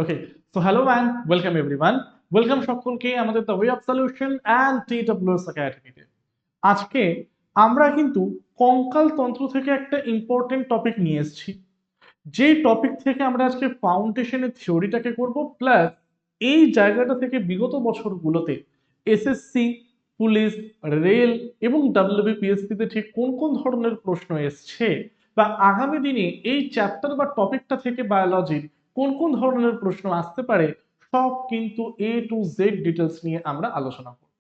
ওকে, so hello man, welcome everyone. Welcome সকলকে আমাদের the way of solution and TWS একাডেমিতে। আজকে আমরা কিন্তু কঙ্কাল তন্ত্র থেকে একটা ইম্পর্টেন্ট টপিক নিয়ে এসেছি। যে টপিক থেকে আমরা আজকে ফাউন্ডেশনের থিওরিটাকে করব, প্লাস এই জায়গাটা থেকে বিগত বছরগুলোতে এসএসসি, পুলিশ, রেল এবং ডাব্লিউবিপিএসসি তে ঠিক কোন কোন ধরনের প্রশ্ন এসছে, বা আগামী দিনে এই চ্যাপ্টার বা টপিকটা থেকে বায়োলজির কোন কোন ধরনের প্রশ্ন আসতে পারে, সব কিন্তু এ টু জেড ডিটেলস নিয়ে আমরা আলোচনা করব।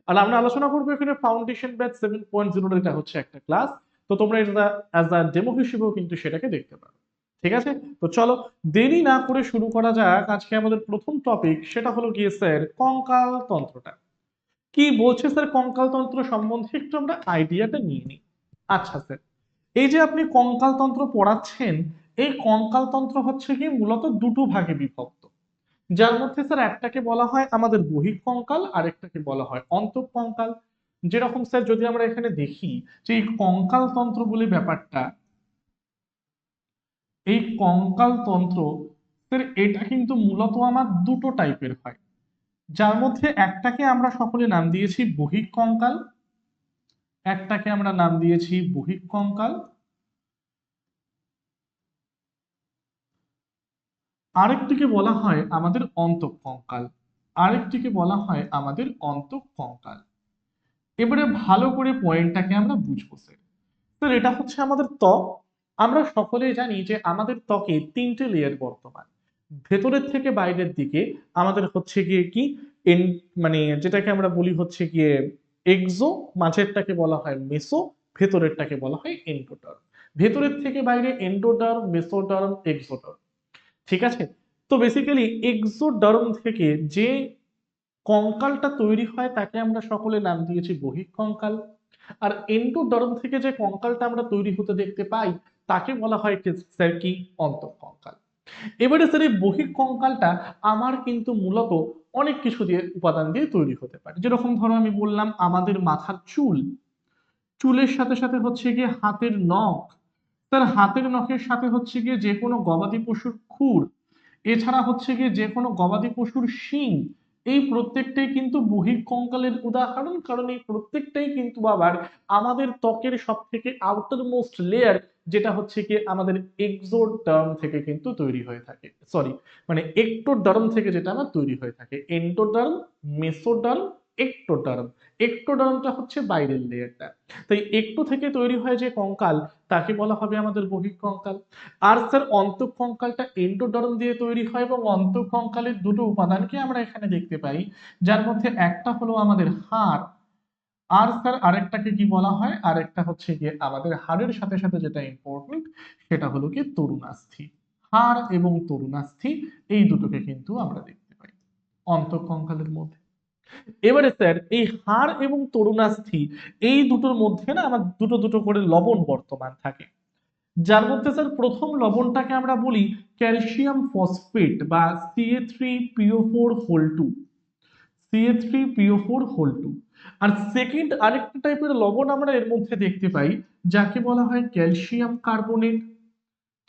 আর আমরা আলোচনা করবো এখানে ফাউন্ডেশন ব্যাচ 7.0 এটা হচ্ছে একটা ক্লাস। তো তোমরা এটা অ্যাজ আ ডেমো হিসেবেও কিন্তু সেটাকে দেখতে পারো। ঠিক আছে, তো চলো দেরি না করে শুরু করা যাক। আজকে আমাদের প্রথম টপিক সেটা হলো গিয়ে স্যার কঙ্কাল তন্ত্রটা কি বলছে। স্যার কঙ্কাল তন্ত্র সম্বন্ধে একটু আমরা আইডিয়াটা নিয়ে নিই। আচ্ছা স্যার, এই যে আপনি কঙ্কাল তন্ত্র পড়াচ্ছেন, এই কঙ্কাল তন্ত্র হচ্ছে কি মূলত দুটো ভাগে বিভক্ত, যার মধ্যে স্যার একটাকে বলা হয় আমাদের বহিঃকঙ্কাল, আরেকটাকে বলা হয় অন্তঃকঙ্কাল। যেরকম স্যার যদি আমরা এখানে দেখি যে এই কঙ্কাল তন্ত্র বলে ব্যাপারটা, এই কঙ্কাল তন্ত্র স্যার এটা কিন্তু মূলত আমার দুটো টাইপের হয়, যার মধ্যে একটাকে আমরা সকলে নাম দিয়েছি বহিঃকঙ্কাল, একটাকে আমরা নাম দিয়েছি বহিঃকঙ্কাল, আরেকটিকে বলা হয় আমাদের অন্তঃকঙ্কাল, আরেকটিকে বলা হয় আমাদের অন্তঃকঙ্কাল। এবারে ভালো করে পয়েন্টটাকে আমরা বুঝবো স্যার। স্যার এটা হচ্ছে আমাদের ত্বক। আমরা সকলেই জানি যে আমাদের ত্বকে তিনটে লেয়ার বর্তমান। ভেতরের থেকে বাইরের দিকে আমাদের হচ্ছে গিয়ে কি মানে যেটাকে আমরা বলি হচ্ছে গিয়ে এক্সো, মাঝেরটাকে বলা হয় মেসো, ভেতরেরটাকে বলা হয় এন্ডোডার্ম। ভেতরের থেকে বাইরে এন্ডোডার্ম, মেসোডার্ম, এক্সোডার্ম। ঠিক আছে, তো বেসিক্যালি এক্সোডার্ম থেকে যে কঙ্কালটা তৈরি হয় তাকে আমরা সকলে নাম দিয়েছি বহিঃকঙ্কাল। আর এন্ডোডার্ম থেকে যে কঙ্কালটা আমরা তৈরি হতে দেখতে পাই তাকে বলা হয় স্যার কি অন্তঃকঙ্কাল। এবারে স্যার এই বহিঃকঙ্কালটা আমার কিন্তু মূলত অনেক কিছু দিয়ে উপাদান দিয়ে তৈরি হতে পারে। যেরকম ধরো আমি বললাম আমাদের মাথার চুল, চুলের সাথে সাথে হচ্ছে গিয়ে হাতের নখ, তার হাতের নখের সাথে হচ্ছে গিয়ে যে কোনো গবাদি পশুর খুর, এছাড়া হচ্ছে গিয়ে যে কোনো গবাদি পশুর শিং, এই প্রত্যেকটাই কিন্তু বহিঃকঙ্কালের উদাহরণ। কারণ এই প্রত্যেকটাই কিন্তু আবার আমাদের ত্বকের সব থেকে আউটার মোস্ট লেয়ার, যেটা হচ্ছে কি আমাদের এক্সোডার্ম থেকে কিন্তু তৈরি হয়ে থাকে, সরি মানে এক্টোডার্ম থেকে যেটা আমার তৈরি হয়ে থাকে। Endoderm, mesoderm, ectoderm. একটোডার্মটা হচ্ছে বাইরের লেয়ারটা। তাই একটো থেকে তৈরি হয় যে কঙ্কাল তাকে বলা হবে আমাদের বহিঃকঙ্কাল। আর স্যার অন্তঃকঙ্কালটা এন্ডোডার্ম দিয়ে তৈরি হয়, এবং অন্তঃকঙ্কালের দুটো উপাদানকে আমরা এখানে দেখতে পাই, যার মধ্যে একটা হলো আমাদের হাড়, আর স্যার আরেকটাকে কি বলা হয়, আরেকটা হচ্ছে গিয়ে আমাদের হাড়ের সাথে সাথে যেটা ইম্পর্টেন্ট সেটা হলো কি তরুণাস্থি। হাড় এবং তরুণাস্থি এই দুটোকে কিন্তু আমরা দেখতে পাই অন্তঃকঙ্কালের মধ্যে। এবারে স্যার এই হাড় এবং তরুণাস্থি এই দুটোর মধ্যে না আমার দুটো দুটো করে লবণ বর্তমান থাকে, যার মধ্যে স্যার প্রথম লবণটাকে আমরা বলি ক্যালসিয়াম ফসফেট বা CA3PO4 CA3PO4 আর সেকেন্ড আরেকটা টাইপের লবণ আমরা এর মধ্যে দেখতে পাই, যাকে বলা হয় ক্যালসিয়াম কার্বনেট।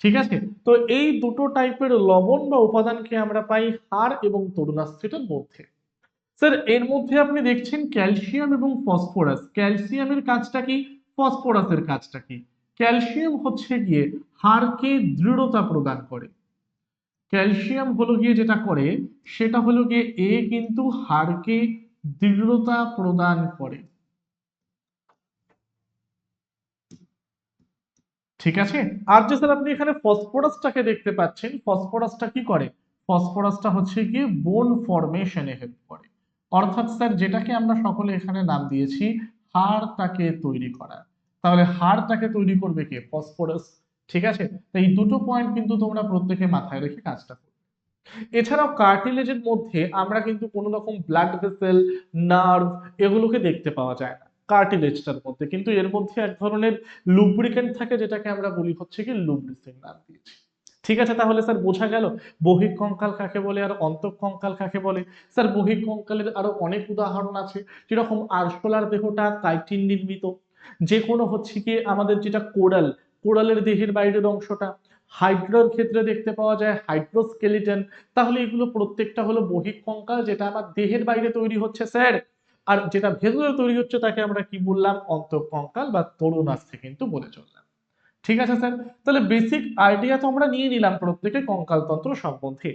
ঠিক আছে, তো এই দুটো টাইপের লবণ বা উপাদানকে আমরা পাই হাড় এবং তরুণাস্থিটার মধ্যে। স্যার এর মধ্যে আপনি দেখছেন ক্যালসিয়াম এবং ফসফরাস। ক্যালসিয়ামের কাজটা কি, ফসফরাসের কাজটা কি? ক্যালসিয়াম হচ্ছে গিয়ে হাড়কে দৃঢ়তা প্রদান করে। ক্যালসিয়াম হলো গিয়ে যেটা করে সেটা হলো গিয়ে কিন্তু হাড়কে দৃঢ়তা প্রদান করে। ঠিক আছে, আর যে স্যার আপনি এখানে ফসফরাসটাকে দেখতে পাচ্ছেন, ফসফরাসটা কি করে? ফসফরাসটা হচ্ছে গিয়ে বোন ফরমেশনে হেল্প করে। অর্থাৎ স্যার যেটাকে আমরা সকলে এখানে নাম দিয়েছি হাড়টাকে তৈরি করা। তাহলে হাড়টাকে তৈরি করবে কে? ফসফরাস। ঠিক আছে, তো এই দুটো পয়েন্ট কিন্তু তোমরা প্রত্যেকে মাথায় রেখে কাজটা করবে। এছাড়াও কার্টিলেজের মধ্যে আমরা কিন্তু কোনো রকম ব্লাড ভেসেল, নার্ভ এগুলোকে দেখতে পাওয়া যায় না কার্টিলেজটার মধ্যে, কিন্তু এর মধ্যে এক ধরনের লুব্রিকেন্ট থাকে যেটাকে আমরা বলি হচ্ছে কি লুব্রিসিন নাম দিয়েছি। ঠিক আছে, তাহলে স্যার বোঝা গেল বহিঃকঙ্কাল কাকে বলে আর অন্তঃকঙ্কাল কাকে বলে। স্যার বহিঃকঙ্কালের আরো অনেক উদাহরণ আছে, যেরকম আরশোলার দেহটা কাইটিন নির্মিত, যে কোনো হচ্ছে কি আমাদের যেটা কোরাল, কোরালের দেহের বাইরের অংশটা, হাইড্রার ক্ষেত্রে দেখতে পাওয়া যায় হাইড্রোস্কেলিটন। তাহলে এগুলো প্রত্যেকটা হলো বহিঃ কঙ্কাল, যেটা আমার দেহের বাইরে তৈরি হচ্ছে স্যার, আর যেটা ভেতরে তৈরি হচ্ছে তাকে আমরা কি বললাম, অন্তঃকঙ্কাল বা তরুণাস্থি কিন্তু বলে চললাম। ঠিক আছে স্যার, তাহলে বেসিক আইডিয়া তো আমরা নিয়ে নিলাম প্রত্যেকে কঙ্কালতন্ত্র সম্বন্ধে।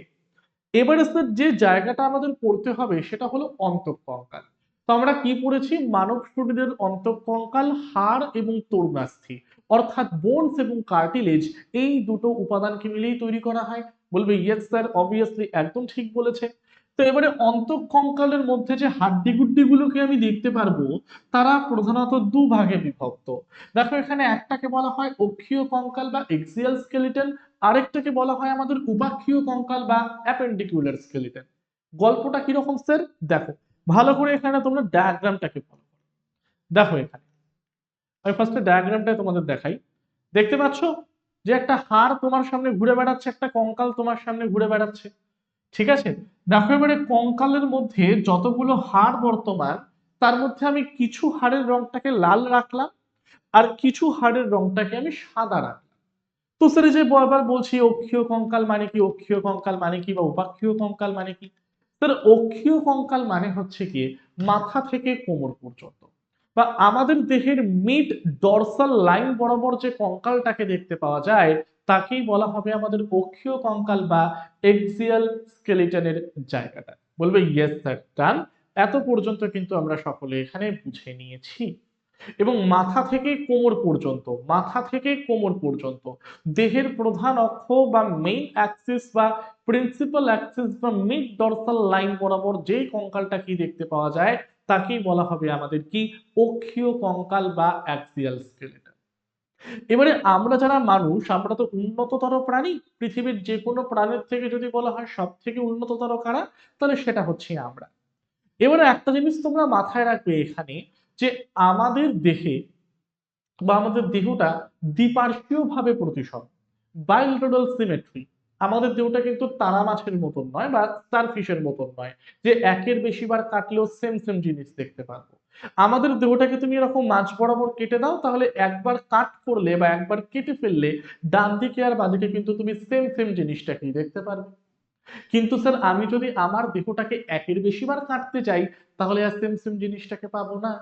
এবারে স্যার যে জায়গাটা আমাদের পড়তে হবে সেটা হলো অন্তঃকঙ্কাল। তো আমরা কি পড়েছি, মানব শরীরের অন্তঃকঙ্কাল হাড় এবং তরুণাস্থি, অর্থাৎ বোনস এবং কার্টিলেজ, এই দুটো উপাদানকে মিলেই তৈরি করা হয়। বলবে ইয়েস স্যার, অবভিয়াসলি একদম ঠিক বলেছে। তো এবারে অন্তঃকঙ্কালের মধ্যে যে হাড্ডি গুলোকে আমি দেখতে পারবো, তারা প্রধানত দুভাগে বিভক্ত। দেখো এখানে একটাকে বলা হয় অক্ষীয় কঙ্কাল বা এক্সিয়াল স্কেলিটন, আরেকটাকে বলা হয় আমাদের উপাক্ষীয় কঙ্কাল বা অ্যাপেন্ডিকুলার স্কেলিটন। গল্পটা কিরকম স্যার, দেখো ভালো করে এখানে তোমরা ডায়াগ্রামটাকে ফলো করো। দেখো এখানে আমি ফার্স্টে ডায়াগ্রামটা তোমাদের দেখাই। দেখতে পাচ্ছ যে একটা হাড় তোমার সামনে ঘুরে বেড়াচ্ছে, একটা কঙ্কাল তোমার সামনে ঘুরে বেড়াচ্ছে। ঠিক আছে, দেখো এবারে কঙ্কালের মধ্যে যতগুলো হাড় বর্তমান, তার মধ্যে আমি কিছু হাড়ের রংটাকে লাল রাখলাম, আর কিছু হাড়ের রংটাকে আমি সাদা রাখলাম। তো স্যার এই যে বারবার বলছি অক্ষীয় কঙ্কাল মানে কি, অক্ষীয় কঙ্কাল মানে কি, বা উপাক্ষীয় কঙ্কাল মানে কি। স্যার অক্ষীয় কঙ্কাল মানে হচ্ছে কি মাথা থেকে কোমর পর্যন্ত, বা আমাদের দেহের মিড ডরসাল লাইন বরাবর যে কঙ্কালটাকে দেখতে পাওয়া যায় তাকেই বলা হবে আমাদের অক্ষীয় কঙ্কাল বা এক্সিয়াল স্কেলিটনের জায়গাটা। বলবে ইয়েস স্যার, ডান। এত পর্যন্ত কিন্তু আমরা সকলে এখানে বুঝে নিয়েছি। এবং মাথা থেকে কোমর পর্যন্ত, মাথা থেকে কোমর পর্যন্ত দেহের প্রধান অক্ষ বা মেইন অ্যাক্সিস বা প্রিন্সিপাল অ্যাক্সিস বা মিড ডরসাল লাইন বরাবর যেই কঙ্কালটা কি দেখতে পাওয়া যায় তাকেই বলা হবে আমাদের কি অক্ষীয় কঙ্কাল বা অ্যাক্সিয়াল স্কেলেটন। এবারে আমরা যারা মানুষ, আমরা তো উন্নততর প্রাণী, পৃথিবীর যে কোনো প্রাণীর থেকে যদি বলা হয় সব থেকে উন্নততর কারা, তাহলে সেটা হচ্ছে আমরা। এবারে একটা জিনিস তোমরা মাথায় রাখবে এখানে, যে আমাদের দেহে বা আমাদের দেহটা দ্বিপার্শ্বীয় ভাবে প্রতিসম, বাইলেটারাল সিমেট্রি। আমাদের দেহটা কিন্তু তারা মাছের মতন নয় বা স্টারফিশের মতন নয়, যে একের বেশি বার কাটলেও সেম সেম জিনিস দেখতে পারবো। আমাদের দেহটাকে তুমি এরকম মাছ বরাবর কেটে দাও, তাহলে একবার কাট করলে বা একবার কেটে ফেললে ডান দিকে আর বাঁদিকে কিন্তু তুমি সেম সেম জিনিসটাকেই দেখতে পারবে। কিন্তু স্যার আমি যদি আমার দেহটাকে একের বেশি বার কাটতে চাই, তাহলে আর সেম সেম জিনিসটাকে পাবো না।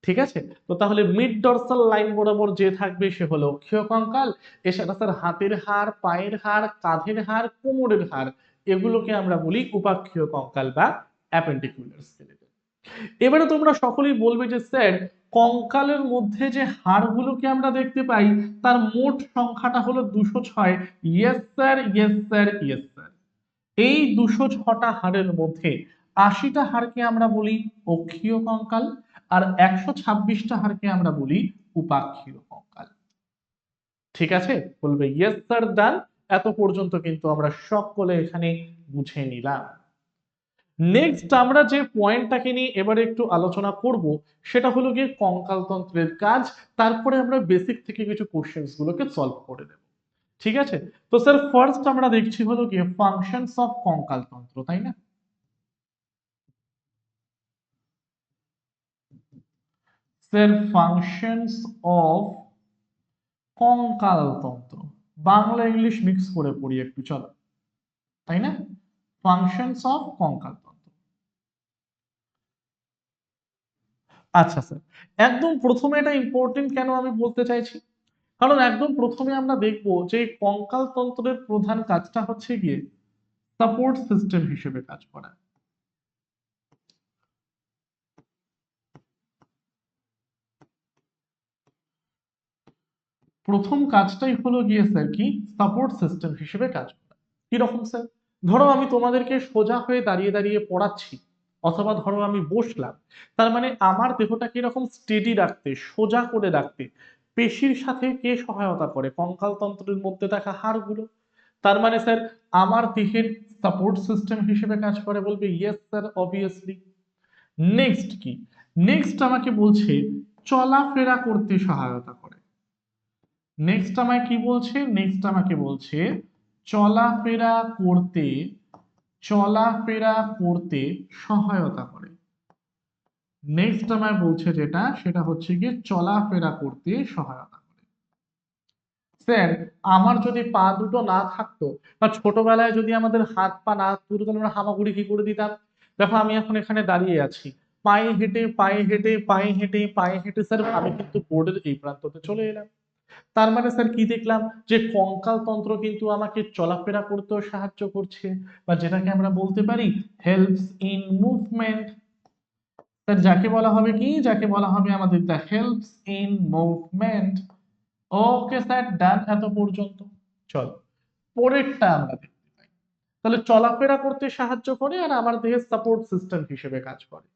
ঠিক আছে, তো তাহলে মিড ডরসাল লাইন বরাবর যে থাকবে সে হলো অক্ষীয় কঙ্কাল। এছাড়া স্যার হাতের হাড়, পায়ের হাড়, কাঁধের হাড়, কোমরের হাড়, এগুলোকে আমরা বলি উপাক্ষীয় কঙ্কাল বা অ্যাপেন্ডিকুলার স্কেলেটন। এবারে তোমরা সকলেই বলবে যে স্যার কঙ্কালের মধ্যে যে হাড়গুলোকে আমরা দেখতে পাই তার মোট সংখ্যাটা হলো 206। Yes sir, yes sir, yes sir. এই 206টা হাড়ের মধ্যে 80টা হাড়কে আমরা বলি অক্ষীয় কঙ্কাল, আর 126টা হাড়কে আমরা বলি উপাক্ষীয় কঙ্কাল। ঠিক আছে, বলবে ইয়েস স্যার, ডান। এত পর্যন্ত কিন্তু আমরা সকলে এখানে বুঝে নিলাম। নেক্সট আমরা যে পয়েন্টটাকে নিয়ে এবারে একটু আলোচনা করব সেটা হলো গিয়ে কঙ্কালতন্ত্রের কাজ। তারপরে আমরা বেসিক থেকে কিছু কোশ্চেন্স গুলোকে সলভ করে দেব। ঠিক আছে, তো স্যার ফার্স্ট আমরা দেখছি হলো গিয়ে ফাংশনস অফ কঙ্কালতন্ত্র, তাই না? স্যার ফাংশনস অফ কঙ্কালতন্ত্র, বাংলা ইংলিশ মিক্স করে পড়ি একটু, চলো, তাই না? ফাংশনস অফ কঙ্কালতন্ত্র। আচ্ছা স্যার, একদম প্রথমে এটা ইম্পর্টেন্ট কেন আমি বলতে চাইছি, কারণ একদম প্রথমে আমরা দেখব যে কঙ্কালতন্ত্রের প্রধান কাজটা হচ্ছে গিয়ে সাপোর্ট সিস্টেম হিসেবে কাজ করা। প্রথম কাজটাই হলো গিয়ে স্যার কি সাপোর্ট সিস্টেম হিসেবে কাজ করা। কিরকম স্যার, ধরো আমি তোমাদেরকে সোজা হয়ে দাঁড়িয়ে দাঁড়িয়ে পড়াচ্ছি, অথবা ধরো আমি বসলাম, তার মানে আমার দেহটাকে এরকম স্টেডি রাখতে, সোজা করে রাখতে পেশির সাথে কে সহায়তা করে, কঙ্কালতন্ত্রের মধ্যে থাকা হাড়গুলো। তার মানে স্যার আমার দেহের সাপোর্ট সিস্টেম হিসেবে কাজ করে। বলবে ইয়েস স্যার, অবভিয়াসলি। নেক্সট কি, নেক্সট আমাকে বলছে চলাফেরা করতে সহায়তা করে। নেক্সট আমায় কি বলছে, নেক্সট আমাকে বলছে চলাফেরা করতে, চলাফেরা করতে সহায়তা করে। নেক্সট আমায় বলছে যেটা সেটা হচ্ছে গিয়ে চলাফেরা করতে সহায়তা করে। স্যার আমার যদি পা দুটো না থাকতো বা ছোটবেলায় যদি আমাদের হাত পা না দুটো, তাহলে আমরা হামাগুড়ি কি করে দিতাম? দেখো আমি এখন এখানে দাঁড়িয়ে আছি, পায়ে হেঁটে পায়ে হেঁটে পায়ে হেঁটে পায়ে হেঁটে স্যার আমি কিন্তু বোর্ডের এই প্রান্ততে চলে এলাম। তার মানে স্যার কি দেখলাম, যে কঙ্কাল তন্ত্র কিন্তু আমাকে চলাফেরা করতেও সাহায্য করছে, বা যেটাকে আমরা বলতে পারি হেল্পস ইন মুভমেন্ট। স্যার যাকে বলা হবে কি, যাকে বলা হবে আমাদের the helps in movement. Okay sir, done এত পর্যন্ত। চলো পরেরটা আমরা দেখতে পাই। তাহলে চলাফেরা করতে সাহায্য করে আর আমার দেহের সাপোর্ট সিস্টেম হিসেবে কাজ করে।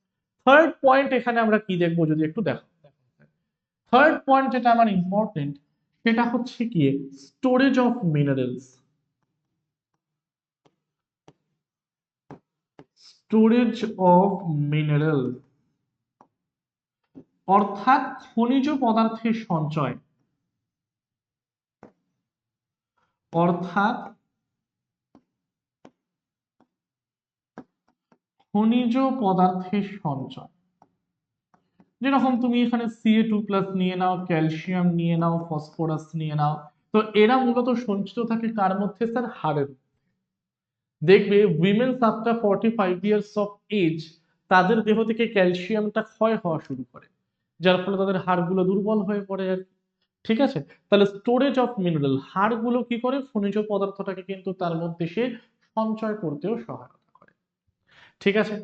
থার্ড পয়েন্ট এখানে আমরা কি দেখবো যদি একটু দেখো। থার্ড পয়েন্ট যেটা আমার ইম্পর্টেন্ট, সেটা হচ্ছে কি storage of minerals. Storage of mineral অর্থাৎ খনিজ পদার্থের সঞ্চয়, অর্থাৎ খনিজ পদার্থের সঞ্চয়। যেরকম তুমি এখানে Ca2+ নিয়ে নাও, ক্যালসিয়াম নিয়ে নাও, ফসফরাস নিয়ে নাও, তো এরা মূলত সঞ্চিত থাকে কার মধ্যে স্যার? হাড়ের। দেখবে women's after 45 years of age, তাদের দেহ থেকে ক্যালসিয়ামটা ক্ষয় হওয়া শুরু করে, যার ফলে তাদের হাড়গুলো দুর্বল হয়ে পড়ে আর কি। ঠিক আছে, তাহলে স্টোরেজ অফ মিনারেল, হাড়গুলো কি করে? খনিজ পদার্থটাকে কিন্তু তার মধ্যে সে সঞ্চয় করতেও সহায়তা করে। ঠিক আছে,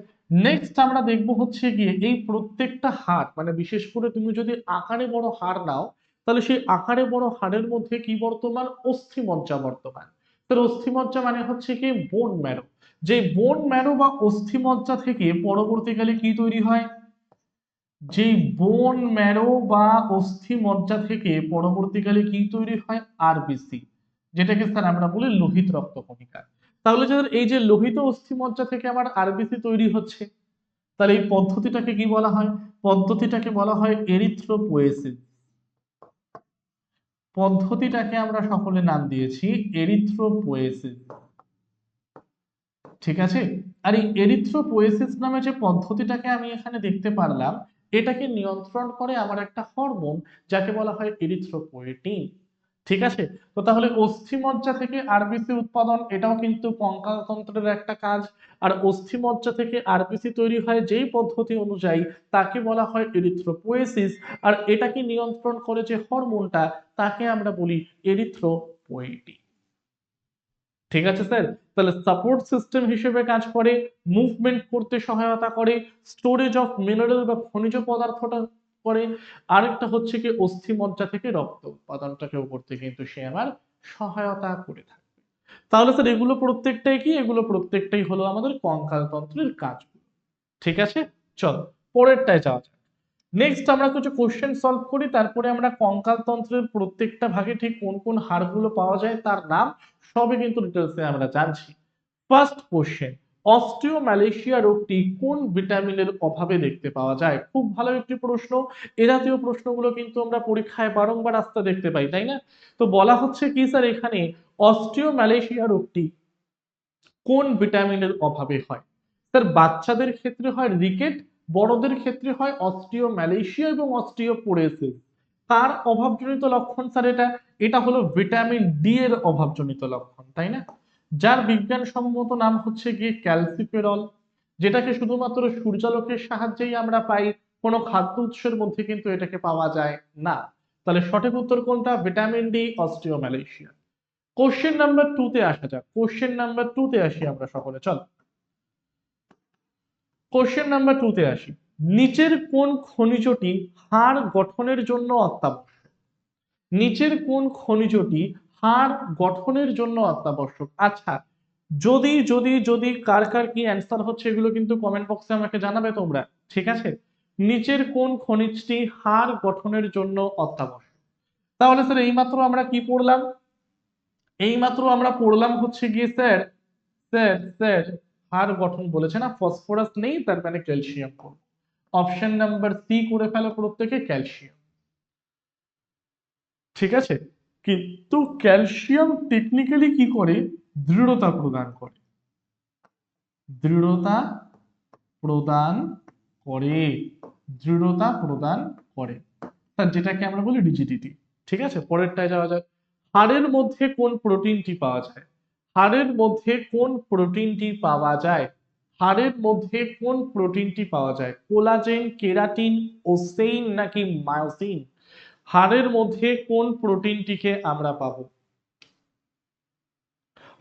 নেক্সট আমরা দেখব হচ্ছে গিয়ে এই প্রত্যেকটা হাড়, মানে বিশেষ করে তুমি যদি আকারে বড় হাড় নাও, তাহলে সেই আকারে বড় হাড়ের মধ্যে কি বর্তমান? অস্থিমজ্জা বর্তমান। তার অস্থিমজ্জা মানে হচ্ছে কি বোন ম্যারো। যে বোন ম্যারো বা অস্থিমজ্জা থেকে পরবর্তীকালে কি তৈরি হয়? যে বোন ম্যারো বা অস্থিমজ্জা থেকে পরবর্তীকালে কি তৈরি হয়? আরবিসি, যেটাকে স্যার আমরা বলি লোহিত রক্ত কণিকা। তাহলে যাদের এই যে লোহিত অস্থিমজ্জা থেকে আমার আরবিসি তৈরি হচ্ছে, তাহলে এই পদ্ধতিটাকে কি বলা হয়? পদ্ধতিটাকে বলা হয় এরিথ্রোপোয়েসিস। পদ্ধতিটাকে আমরা সকলে নাম দিয়েছি এরিথ্রোপোয়েসিস। ঠিক আছে, আর এই এরিথ্রোপোয়েসিস নামে যে পদ্ধতিটাকে আমি এখানে দেখতে পারলাম, এটাকে নিয়ন্ত্রণ করে আমার একটা হরমোন, যাকে বলা হয় এরিথ্রোপোয়েটিন। ঠিক আছে, তো তাহলে অস্থিমজ্জা থেকে আরবিসি উৎপাদন, এটাও কিন্তু কঙ্কালতন্ত্রের একটা কাজ। আর অস্থিমজ্জা থেকে আরবিসি তৈরি হয় যেই পদ্ধতি অনুযায়ী, তাকে বলা হয় এরিথ্রোপোয়েসিস। আর এটাকে নিয়ন্ত্রণ করে যে হরমোনটা, তাকে আমরা বলি এরিথ্রোপোয়েটিন। ঠিক আছে স্যার, তাহলে সাপোর্ট সিস্টেম হিসেবে কাজ করে, মুভমেন্ট করতে সহায়তা করে, স্টোরেজ অফ মিনারেল বা খনিজ পদার্থটা করে, আরেকটা হচ্ছে কি অস্থিমজ্জা থেকে রক্ত উৎপাদনটাকেও করতে কিন্তু সে আমার সহায়তা করে থাকে। তাহলে স্যার এগুলো প্রত্যেকটাই কি? এগুলো প্রত্যেকটাই হলো আমাদের কঙ্কাল তন্ত্রের কাজগুলো। ঠিক আছে, চলো পরেরটায় যাওয়া যাক। নেক্সট আমরা কিছু কোশ্চেন সলভ করি, তারপরে আমরা কঙ্কাল তন্ত্রের প্রত্যেকটা ভাগে ঠিক কোন কোন হাড়গুলো পাওয়া যায় তার নাম সবই কিন্তু ডিটেলসে আমরা জানছি। ফার্স্ট কোশ্চেন, অস্টিওম্যালেশিয়া রোগটি কোন ভিটামিনের অভাবে দেখতে পাওয়া যায়? খুব ভালো একটি প্রশ্ন। এ জাতীয় প্রশ্নগুলো কিন্তু আমরা পরীক্ষায় বারংবার আসতে দেখতে পাই, তাই না? তো বলা হচ্ছে কি স্যার এখানে, অস্টিওম্যালেশিয়া রোগটি কোন ভিটামিনের অভাবে হয়? স্যার বাচ্চাদের ক্ষেত্রে হয় রিকেট, বড়দের ক্ষেত্রে হয় অস্টিওম্যালেশিয়া এবং অস্টিওপোরোসিস। কার অভাবজনিত লক্ষণ স্যার এটা? এটা হলো ভিটামিন ডি এর অভাবজনিত লক্ষণ, তাই না? যার বিজ্ঞানসম্মত নাম হচ্ছে গিয়ে ক্যালসিফেরল, যেটাকে শুধুমাত্র সূর্যালোকের সাহায্যেই আমরা পাই, কোনো খাদ্য উৎসের মধ্যে কিন্তু এটাকে পাওয়া যায় না। তাহলে সঠিক উত্তর কোনটা? Vitamin D, osteomalacia. Question number 2 তে আসা যাক। কোশ্চেন নাম্বার 2 তে আসি আমরা সকলে, চল কোশ্চেন নাম্বার 2 তে আসি। নিচের কোন খনিজটি হাড় গঠনের জন্য অত্যাবশ্যক? নিচের কোন খনিজটি হাড় গঠনের জন্য অত্যাবশ্যক? আচ্ছা, যদি যদি যদি কার কার কি অ্যান্সার হচ্ছে এগুলো কিন্তু কমেন্ট বক্সে আমাকে জানাবে তোমরা। ঠিক আছে, নিচের কোন খনিজটি হাড় গঠনের জন্য অত্যাবশ্যক? তাহলে স্যার এইমাত্র আমরা কি পড়লাম? এইমাত্র আমরা পড়লাম হচ্ছে গিয়ে স্যার, স্যার হাড় গঠন বলেছে না, ফসফরাস নেই, তার মানে ক্যালসিয়াম করব। অপশন নাম্বার সি করে ফেলো প্রত্যেকে, ক্যালসিয়াম। ঠিক আছে, কিন্তু ক্যালসিয়াম টেকনিক্যালি কি করে? দৃঢ়তা প্রদান করে, দৃঢ়তা প্রদান করে, দৃঢ়তা প্রদান করে, তার যেটাকে আমরা বলি রিজিডিটি। ঠিক আছে, পরেরটায় যাওয়া যাক। হাড়ের মধ্যে কোন প্রোটিনটি পাওয়া যায়? হাড়ের মধ্যে কোন প্রোটিনটি পাওয়া যায়? হাড়ের মধ্যে কোন প্রোটিনটি পাওয়া যায়? কোলাজেন, কেরাটিন, ওসেইন নাকি মায়োসিন? হাড়ের মধ্যে কোন প্রোটিনটিকে আমরা পাবো?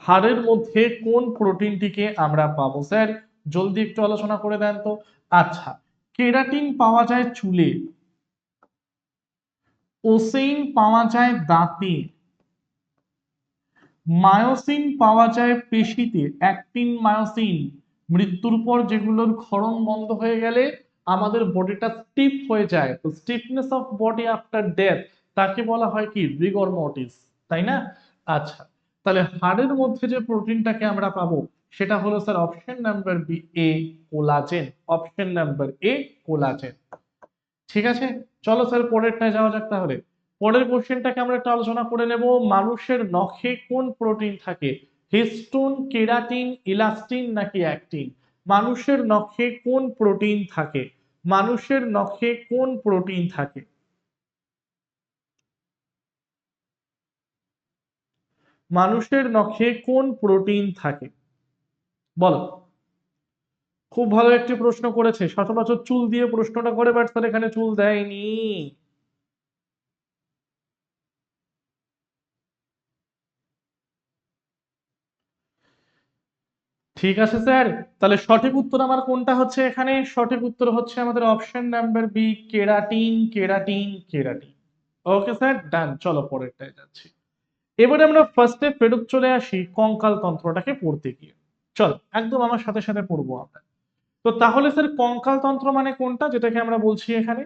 হাড়ের মধ্যে কোন প্রোটিনটিকে আমরা পাবো স্যার? জলদি একটু আলোচনা করে দেন তো। আচ্ছা, কেরাটিন পাওয়া যায় চুলে, ওসেইন পাওয়া যায় দাঁতে, মায়োসিন পাওয়া যায় পেশিতে, অ্যাক্টিন, মায়োসিন মৃত্যুর পর যেগুলোর ক্ষরণ বন্ধ হয়ে গেলে আমাদের বডিটা স্টিফ হয়ে যায়, তো stiffness of body after death তাকে বলা হয় কি রিগর মর্টিস, তাই না? আচ্ছা, তাহলে হাড়ের মধ্যে যে প্রোটিনটাকে আমরা পাবো সেটা হলো sir option number B, A collagen. Option number A collagen. ঠিক আছে, চলো স্যার পরেরটায় যাওয়া যাক তাহলে। পরের কোশ্চেনটাকে আমরা একটু আলোচনা করে নেব। মানুষের নখে কোন প্রোটিন থাকে? হিস্টোন, কেরাটিন, ইলাস্টিন নাকি অ্যাক্টিন? মানুষের নখে কোন প্রোটিন থাকে? মানুষের নখে কোন প্রোটিন থাকে? মানুষের নখে কোন প্রোটিন থাকে? বলো। খুব ভালো একটি প্রশ্ন করেছে, সচরাচর চুল দিয়ে প্রশ্নটা করে, বাট স্যার এখানে চুল দেয়নি। ঠিক আছে স্যার, তাহলে সঠিক উত্তর আমার কোনটা হচ্ছে এখানে? সঠিক উত্তর হচ্ছে আমাদের option number B, keratin, keratin, keratin. Okay sir, done. চলো পরেরটায় যাচ্ছি। এবারে আমরা ফার্স্টে ফেরত চলে আসি কঙ্কাল তন্ত্রটাকে পড়তে গিয়ে। চল একদম আমার সাথে সাথে পড়বো আমরা। তো তাহলে স্যার কঙ্কাল তন্ত্র মানে কোনটা, যেটাকে আমরা বলছি এখানে?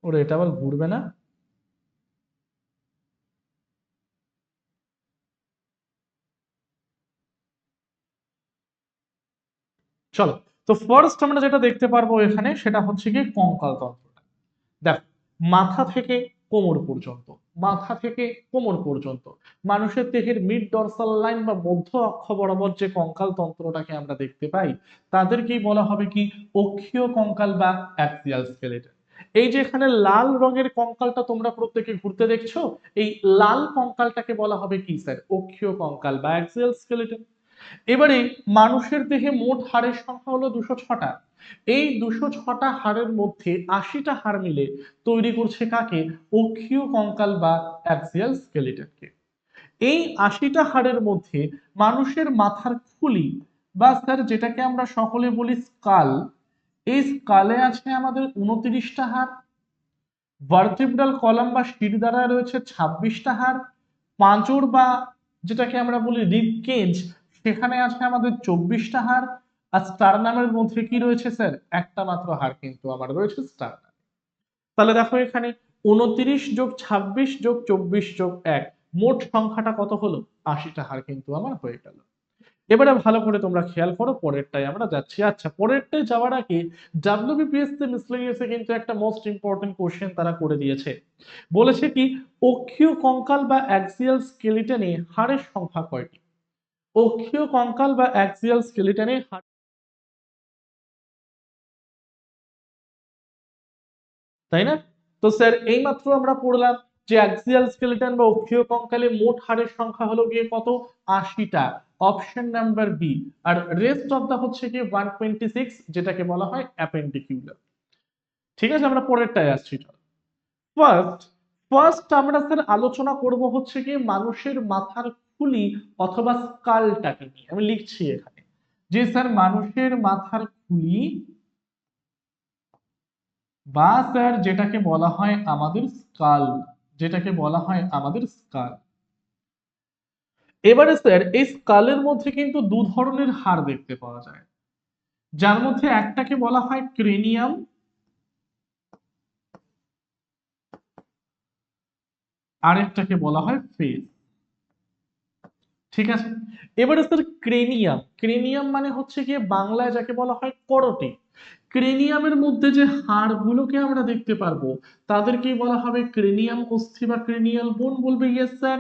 ওরে, এটা আবার ঘুরবে না। চলো, তো ফার্স্ট আমরা যেটা দেখতে পারবো এখানে সেটা হচ্ছে কি কঙ্কাল তন্ত্রটা। দেখো, মাথা থেকে কোমর পর্যন্ত, মাথা থেকে কোমর পর্যন্ত মানুষের দেহের মিড ডরসাল লাইন বা মধ্য অক্ষ বরাবর যে কঙ্কাল তন্ত্রটাকে আমরা দেখতে পাই তাদেরকেই বলা হবে কি অক্ষীয় কঙ্কাল বা অ্যাক্সিয়াল স্কেলেটন। এই যে এখানে লাল রঙের কঙ্কালটা তোমরা প্রত্যেকে ঘুরতে দেখছো, এই লাল কঙ্কালটাকে বলা হবে কি স্যার? অক্ষীয় কঙ্কাল বা অ্যাক্সিয়াল স্কেলেটন। এবারে মানুষের দেহে মোট হাড়ের সংখ্যা হলো 206টা। এই 206টা হাড়ের মধ্যে 80টা হাড় মিলে তৈরি করছে কাকে? অক্ষীয় কঙ্কাল বা অ্যাক্সিয়াল স্কেলিটনকে। এই 80টা হাড়ের মধ্যে মানুষের মাথার খুলি বা স্যার যেটাকে আমরা সকলে বলি স্কাল, এই স্কালে আছে আমাদের 29টা হাড়, ভার্টিব্রাল কলাম বা শিরদাঁড়া রয়েছে 26টা হাড়, পাঁজর বা যেটাকে আমরা বলি রিব কেজ সেখানে আছে আমাদের 24টা হাড়, আর স্টারনামের মধ্যে কি রয়েছে স্যার? একটা মাত্র হাড় কিন্তু আমার রয়েছে স্টারনাম। তাহলে দেখো এখানে 29 যোগ 26 যোগ 24 যোগ 1 মোট সংখ্যাটা কত হলো? 80টা হাড় কিন্তু আমার হয়ে গেল। এবারে ভালো করে তোমরা খেয়াল করো, পরেরটাই আমরা যাচ্ছি। আচ্ছা, পরেরটায় যাওয়ার আগে ডাব্লিউবিপিএসসি মিসলেনিয়াসে কিন্তু একটা মোস্ট ইম্পর্টেন্ট কোশ্চেন তারা করে দিয়েছে। বলেছে কি অক্ষীয় কঙ্কাল বা অ্যাক্সিয়াল স্কেলিটনে হাড়ের সংখ্যা কয়টি? অক্ষীয় কঙ্কাল বা অ্যাক্সিয়াল স্কেলিটনে হাড়, তাই না? তো স্যার এইমাত্র আমরা পড়লাম যে অ্যাক্সিয়াল স্কেলিটন বা অক্ষীয় কঙ্কালে মোট হাড়ের সংখ্যা হলো গিয়ে কত? 80টা। Option number B. আর রেস্ট অফ দা হচ্ছে কি 126, যেটাকে বলা হয় অ্যাপেন্ডিকিউলার। ঠিক আছে, আমরা পরেরটায় আসছি। ফার্স্ট ফার্স্ট আমরা স্যার আলোচনা করব হচ্ছে কি মানুষের মাথার খুলি অথবা স্কালটাকে নিয়ে। আমি লিখছি এখানে যে স্যার মানুষের মাথার খুলি বা স্যার যেটাকে বলা হয় আমাদের স্কাল, যেটাকে বলা হয় আমাদের স্কাল। এবারে স্যার এই স্কালের মধ্যে কিন্তু দু ধরনের হাড় দেখতে পাওয়া যায়, যার মধ্যে একটাকে বলা হয় ক্রেনিয়াম, আরেকটাকে বলা হয় ফেস। ঠিক আছে, এবারে স্যার ক্রেনিয়াম, ক্রেনিয়াম মানে হচ্ছে গিয়ে বাংলায় যাকে বলা হয় করোটি। ক্রেনিয়ামের মধ্যে যে হাড়গুলোকে আমরা দেখতে পারবো তাদেরকেই বলা হবে ক্রেনিয়াম অস্থি বা ক্রেনিয়াল বোন। বলবে ইয়েস স্যার।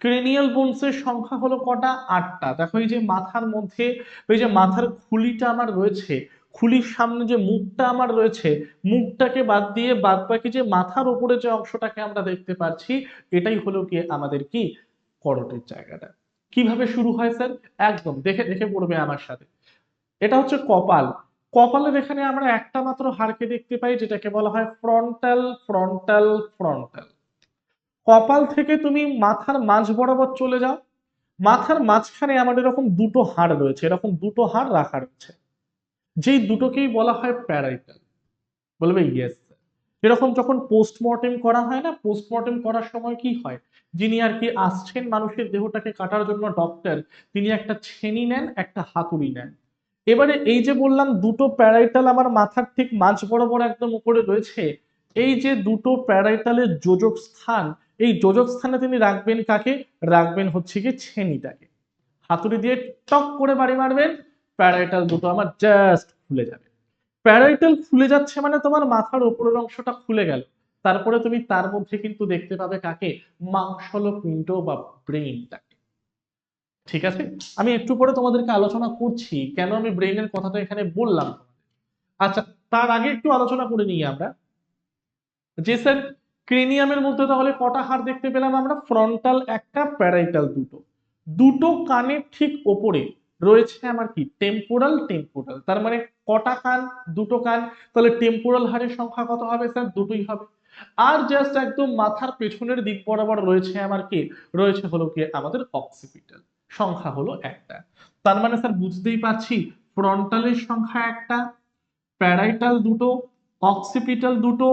ক্রেনিয়াল বোনসের সংখ্যা হলো কটা? 8টা। দেখো এই যে মাথার মধ্যে ওই যে মাথার খুলিটা আমার রয়েছে, খুলির সামনে যে মুখটা আমার রয়েছে, মুখটাকে বাদ দিয়ে বাদ বাকি যে মাথার উপরে যে অংশটাকে আমরা দেখতে পাচ্ছি, এটাই হলো কি আমাদের কি করোটির জায়গাটা। কিভাবে শুরু হয় স্যার? একদম দেখে দেখে পড়বে আমার সাথে। এটা হচ্ছে কপাল। কপালের এখানে আমরা একটা মাত্র হাড়কে দেখতে পাই, যেটাকে বলা হয় ফ্রন্টাল ফ্রন্টাল ফ্রন্টাল। কপাল থেকে তুমি মাথার মাঝ বরাবর চলে যাও, মাথার মাঝখানে আমার এরকম দুটো হাড় রয়েছে, এরকম দুটো হাড় রাখা রয়েছে, যেই দুটোকেই বলা হয় প্যারাইটাল। বলবে ইয়েস। এরকম যখন পোস্টমর্টেম করা হয় না, পোস্টমর্টেম করার সময় কি হয়, যিনি আর কি আসছেন মানুষের দেহটাকে কাটার জন্য ডক্টর, তিনি একটা ছেনি নেন, একটা হাতুড়ি নেন। এবারে এই যে বললাম দুটো প্যারাইটাল আমার মাথার ঠিক মাঝ বরাবর একদম উপরে রয়েছে, এই যে দুটো প্যারাইটালের যোজক স্থান, এই যোজক স্থানে তিনি রাখবেন কাকে? রাখবেন হচ্ছে কি ছেনিটাকে। হাতুড়ি দিয়ে টক করে বাড়ি মারবেন, প্যারাইটাল দুটো আমার জাস্ট খুলে যাবে। প্যারাইটাল খুলে যাচ্ছে মানে তোমার মাথার উপরের অংশটা খুলে গেল, তারপরে তুমি তার মধ্যে কিন্তু দেখতে পাবে কাকে? মাংসলপিণ্ড বা ব্রেইনটাকে। ঠিক আছে, আমি একটু পরে তোমাদেরকে আলোচনা করছি কেন আমি ব্রেইনের কথাটা এখানে বললাম। আচ্ছা, তার আগে একটু আলোচনা করে নিই আমরা যে স্যার ক্রেনিয়ামের মধ্যে তাহলে কটা হাড় দেখতে পেলাম আমরা? ফ্রন্টাল একটা, প্যারাইটাল দুটো। দুটো কানের ঠিক ওপরে রয়েছে আমার কি টেম্পোরাল টেম্পোরাল, তার মানে কটা কান? দুটো কান। তাহলে টেম্পোরাল হাড়ের সংখ্যা কত হবে স্যার? দুটোই হবে। আর জাস্ট একদম মাথার পেছনের দিক বরাবর রয়েছে আমার কি? রয়েছে হলো কি আমাদের অক্সিপিটাল, সংখ্যা হলো একটা। তার মানে স্যার বুঝতেই পারছি ফ্রন্টালের সংখ্যা একটা, প্যারাইটাল দুটো, অক্সিপিটাল দুটো,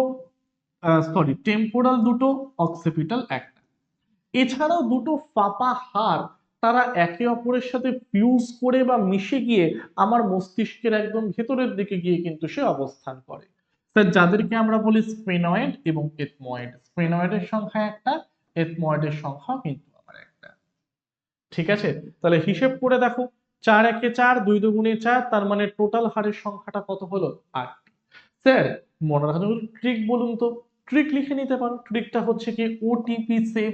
সরি টেম্পোরাল দুটো, অক্সিপিটাল একটা। এছাড়াও দুটো ফাঁপা হাড়, তারা একে অপরের সাথে ফিউজ করে বা মিশে গিয়ে আমার মস্তিষ্কের একদম ভেতরের দিকে গিয়ে কিন্তু সে অবস্থান করে, স্যার যাদেরকে আমরা বলি স্ফেনয়েড এবং এথময়েড। স্ফেনয়েডের সংখ্যা একটা, এথময়েডের সংখ্যা কিন্তু আমার একটা। ঠিক আছে, তাহলে হিসেব করে দেখো, 4 একে 4, 2 দুগুণে 4, তার মানে টোটাল হাড়ের সংখ্যাটা কত হলো? 8। স্যার মনে রাখার জন্য ট্রিক বলুন তো, ট্রিক লিখে নিতে পারো। ট্রিকটা হচ্ছে কি ওটিপি সেভ,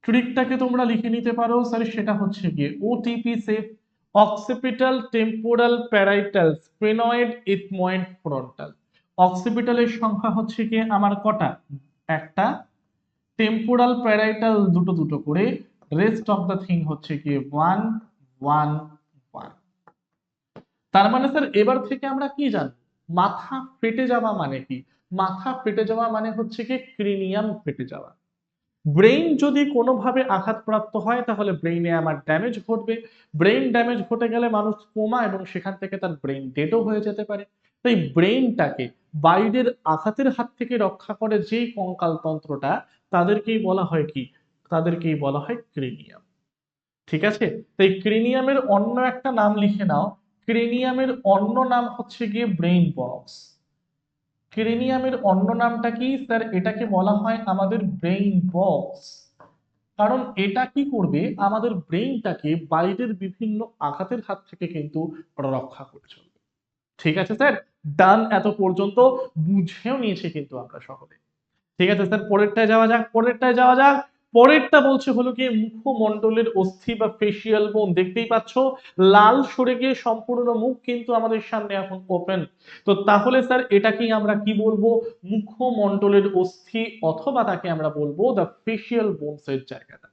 ট্রিকটাকে তোমরা লিখে নিতে পারো স্যার, সেটা হচ্ছে গিয়ে OTP save, occipital temporal parietal sphenoid ethmoid frontal. অক্সিপিটালের সংখ্যা হচ্ছে গিয়ে আমার কটা? একটা, টেম্পোরাল প্যারাইটাল দুটো দুটো করে, রেস্ট অফ দ্য থিং হচ্ছে গিয়ে 1 1 1। তার মানে স্যার এবার থেকে আমরা কি জানবো? মাথা ফেটে যাওয়া মানে কি? মাথা ফেটে যাওয়া মানে হচ্ছে কি ক্রিনিয়াম ফেটে যাওয়া। ব্রেইন যদি কোনোভাবে আঘাতপ্রাপ্ত হয় তাহলে ব্রেইনে আমার ড্যামেজ ঘটবে, ব্রেইন ড্যামেজ ঘটে গেলে মানুষ কোমা এবং সেখান থেকে তার ব্রেইন ডেডও হয়ে যেতে পারে। তাই ব্রেইনটাকে বাইরের আঘাতের হাত থেকে রক্ষা করে যে কঙ্কাল তন্ত্রটা, তাদেরকেই বলা হয় কি? তাদেরকেই বলা হয় ক্রেনিয়াম। ঠিক আছে, তাই ক্রেনিয়ামের অন্য একটা নাম লিখে নাও, ক্রেনিয়ামের অন্য নাম হচ্ছে গিয়ে ব্রেইন বক্স। ক্রেনিয়ামের অন্য নামটা কি স্যার? এটাকে বলা হয় আমাদের ব্রেইন বক্স। কারণ এটা কি করবে? আমাদের ব্রেইনটাকে বাইরের বিভিন্ন আঘাতের হাত থেকে কিন্তু রক্ষা করে চলবে। ঠিক আছে স্যার, ডান। এত পর্যন্ত বুঝেও নিয়েছে কিন্তু আমরা সকলে। ঠিক আছে স্যার, পরেরটায় যাওয়া যাক, পরেরটায় যাওয়া যাক। পরেরটা বলছে হলো কি মুখমণ্ডলের অস্থি বা ফেসিয়াল বোন। দেখতেই পাচ্ছ লাল সরে গিয়ে সম্পূর্ণ মুখ কিন্তু আমাদের সামনে এখন ওপেন। তো তাহলে স্যার এটাকেই আমরা কি বলবো? মুখমণ্ডলের অস্থি, অথবা তাকে আমরা বলবো দ্য ফেসিয়াল বোনস এর জায়গাটা।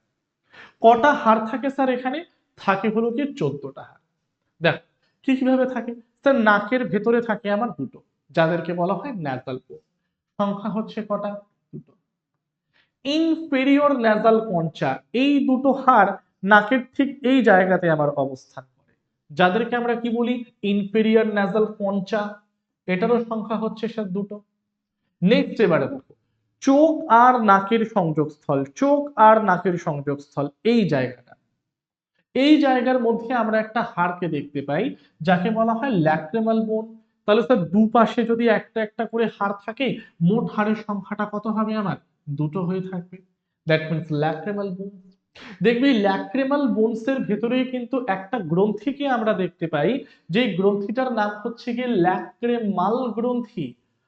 কটা হাড় থাকে স্যার এখানে? থাকে হলো কি 14টা হাড়। দেখ কি কিভাবে থাকে স্যার? নাকের ভেতরে থাকে আমার দুটো, যাদেরকে বলা হয় ন্যাসাল বোন। সংখ্যা হচ্ছে কটা? দুটো। ইনফেরিয়র ন্যাসাল কনচা, এই দুটো হাড় নাকের ঠিক এই জায়গাতে আমার অবস্থান করে, যাদেরকে আমরা কি বলি? Inferior nasal concha. এটারও সংখ্যা হচ্ছে স্যার দুটো। নেক্সট এবারে দেখো, চোখ আর নাকের সংযোগস্থল, চোখ আর নাকের সংযোগস্থল এই জায়গাটা, এই জায়গার মধ্যে আমরা একটা হাড়কে দেখতে পাই, যাকে বলা হয় ল্যাক্রিমাল বোন। তাহলে স্যার দুপাশে যদি একটা একটা করে হাড় থাকে, মোট হাড়ের সংখ্যাটা কত হবে আমার? দুটো হয়ে থাকবে। দ্যাট মিন্স ল্যাক্রিমাল বোন। দেখবি ল্যাক্রিমাল বোনস এর ভেতরেই কিন্তু একটা গ্রন্থিকে আমরা দেখতে পাই, যে গ্রন্থিটার নাম হচ্ছে গিয়ে ল্যাক্রিমাল গ্রন্থি,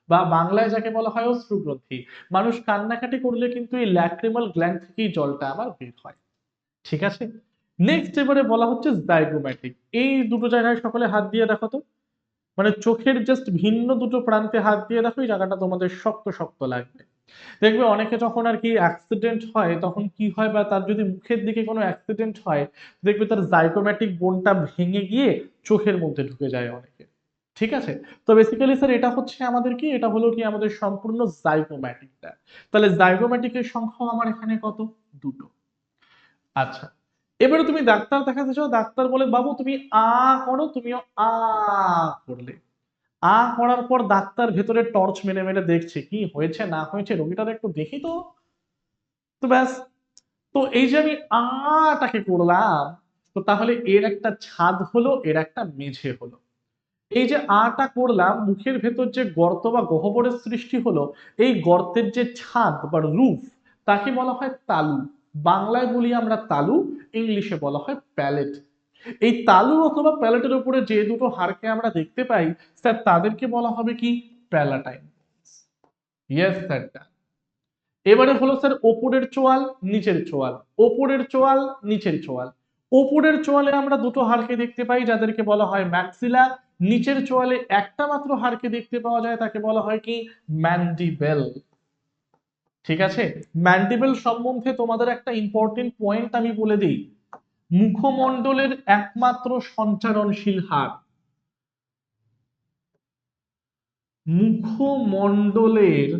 বা বাংলায় যাকে বলা হয় অশ্রু গ্রন্থি। মানুষ কান্নাকাটি করলে কিন্তু এই ল্যাক্রিমাল গ্ল্যান্ড থেকেই জলটা আমার বের হয়। ঠিক আছে, নেক্সট এবারে বলা হচ্ছে জাইগোম্যাটিক। এই দুটো জায়গায় সকলে হাত দিয়ে দেখো তো, মানে চোখের জাস্ট ভিন্ন দুটো প্রান্তে হাত দিয়ে দেখো, এই জায়গাটা তোমাদের শক্ত শক্ত লাগবে। দেখবে অনেকে যখন আর কি অ্যাক্সিডেন্ট হয় তখন কি হয়, বা তার যদি মুখের দিকে কোনো অ্যাক্সিডেন্ট হয়, দেখবে তার জাইগোম্যাটিক বোনটা ভেঙে গিয়ে চোখের মধ্যে ঢুকে যায় অনেকে। ঠিক আছে, তো বেসিক্যালি স্যার এটা হচ্ছে আমাদের কি, এটা হলো কি আমাদের সম্পূর্ণ জাইগোম্যাটিকটা। তাহলে জাইগোম্যাটিকের সংখ্যা আমার এখানে কত, দুটো। আচ্ছা, এবারে তুমি ডাক্তার দেখাতে চাও, ডাক্তার বলে বাবু তুমি আ করো, তুমিও আ করলে। আ করার পর ডাক্তার ভেতরে টর্চ মেরে মেরে দেখছে কি হয়েছে না হয়েছে, রোগীটার একটু দেখি তো। তো ব্যাস, তো এই যে আমি আটাকে করলাম, তো তাহলে এর একটা ছাদ হলো, এর একটা মেঝে হলো। এই যে আটা করলাম, মুখের ভেতর যে গর্ত বা গহ্বরের সৃষ্টি হলো, এই গর্তের যে ছাদ বা রুফ, তাকে বলা হয় তালু। বাংলায় বলি আমরা তালু, ইংলিশে বলা হয় প্যালেট। এই তালু অথবা প্যালেটের উপরে যে দুটো হাড়কে আমরা দেখতে পাই স্যার, তাদেরকে বলা হবে কি, প্যালাটাইন। Yes sir. এবারে হলো স্যার ওপরের চোয়াল, নিচের চোয়াল, ওপরের চোয়াল, নিচের চোয়াল। ওপরের চোয়ালে আমরা দুটো হাড়কে দেখতে পাই যাদেরকে বলা হয় ম্যাক্সিলা। নিচের চোয়ালে একটা মাত্র হাড়কে দেখতে পাওয়া যায়, তাকে বলা হয় কি, ম্যান্ডিবেল। ঠিক আছে, ম্যান্ডিবেল সম্বন্ধে তোমাদের একটা ইম্পর্টেন্ট পয়েন্ট আমি বলে দিই। মুখমণ্ডলের একমাত্র সঞ্চারণশীল হাড়, মুখমণ্ডলের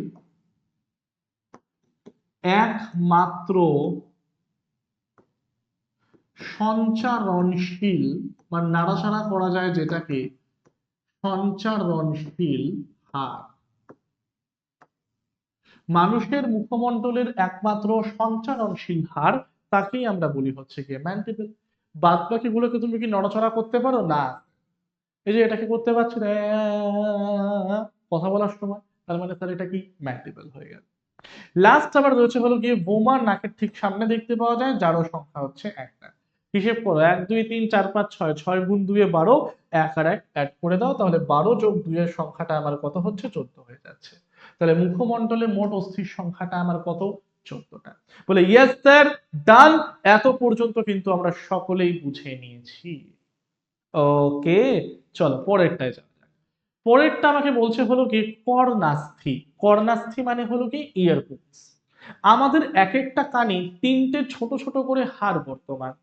একমাত্র সঞ্চারণশীল বা নাড়াচাড়া করা যায় যেটাকে, সঞ্চারণশীল হাড়। মানুষের মুখমণ্ডলের একমাত্র সঞ্চারণশীল হাড়, তাকেই আমরা বলি হচ্ছে গিয়ে ম্যান্ডিবেল। বাদ বাকি গুলোকে তুমি কি নড়াচড়া করতে পারো না? এই যে এটাকে করতে পারছি না কথা বলার সময়, তার মানে স্যার এটা কি, ম্যান্ডিবেল হয়ে গেল। লাস্ট আবার রয়েছে হলো গিয়ে বোমা, নাকের ঠিক সামনে দেখতে পাওয়া যায়, যারও সংখ্যা হচ্ছে একটা। হিসেব করো, 1 2 3 4 5 6, 6 গুণ 2 এ 12, 1 আর 1 অ্যাড করে দাও, তাহলে 12 যোগ 2 এর সংখ্যাটা আমার কত হচ্ছে, 14 হয়ে যাচ্ছে। তাহলে মুখমণ্ডলে মোট অস্থির সংখ্যাটা আমার কত, 14টা। বলে ইয়েস স্যার, ডান। এত পর্যন্ত কিন্তু আমরা সকলেই বুঝে নিয়েছি। ওকে, চলো পরেরটায় যাও। পরেরটা আমাকে বলছে হলো কি, কর্ণাস্থি। কর্ণাস্থি মানে হলো কি, ইয়ারপোর্টস। আমাদের এক একটা কানে তিনটে ছোট ছোট করে হাড় বর্তমান।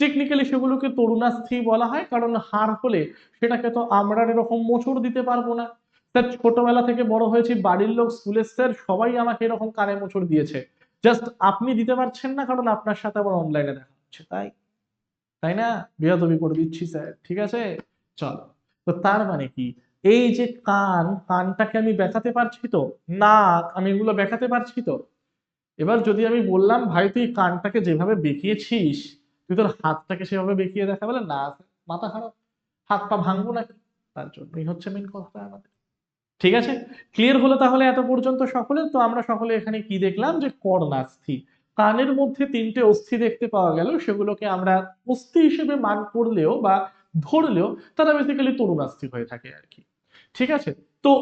টেকনিক্যালি সেগুলোকে তরুণাস্থি বলা হয়, কারণ হাড় হলে সেটাকে তো আমরা এরকম মোচড় দিতে পারবো না। স্যার ছোটবেলা থেকে বড় হয়েছি, বাড়ির লোক, স্কুলের স্যার সবাই আমাকে এরকম কানে মোচড় দিয়েছে, জাস্ট আপনি দিতে পারছেন না কারণ আপনার সাথে আবার অনলাইনে দেখা হচ্ছে, তাই তাই না? বেয়াদবি করে দিচ্ছি স্যার, ঠিক আছে। চলো, তো তার মানে কি, এই যে কান, কানটাকে আমি বেঁকাতে পারছি তো, নাক, আমি এগুলো বেঁকাতে পারছি তো। এবার যদি আমি বললাম ভাই তুই কানটাকে যেভাবে বেঁকিয়েছিস, তুই তোর হাতটাকে সেভাবে বেঁকিয়ে দেখা, বলে না মাথা খারাপ, হাত পা ভাঙবো নাকি। তার জন্যই হচ্ছে মেন কথা আমাদের। ঠিক আছে, ক্লিয়ার হলো তাহলে এত পর্যন্ত সকলের? তো আমরা সকলে এখানে কি দেখলাম, যে কর্ণাস্থি, কানের মধ্যে তিনটে অস্থি দেখতে পাওয়া গেল, সেগুলোকে আমরা অস্থি হিসেবে মান করলেও বা ধরলেও তারা বেসিক্যালি তরুণাস্থি হয়ে থাকে আর কি। ঠিক আছে, তো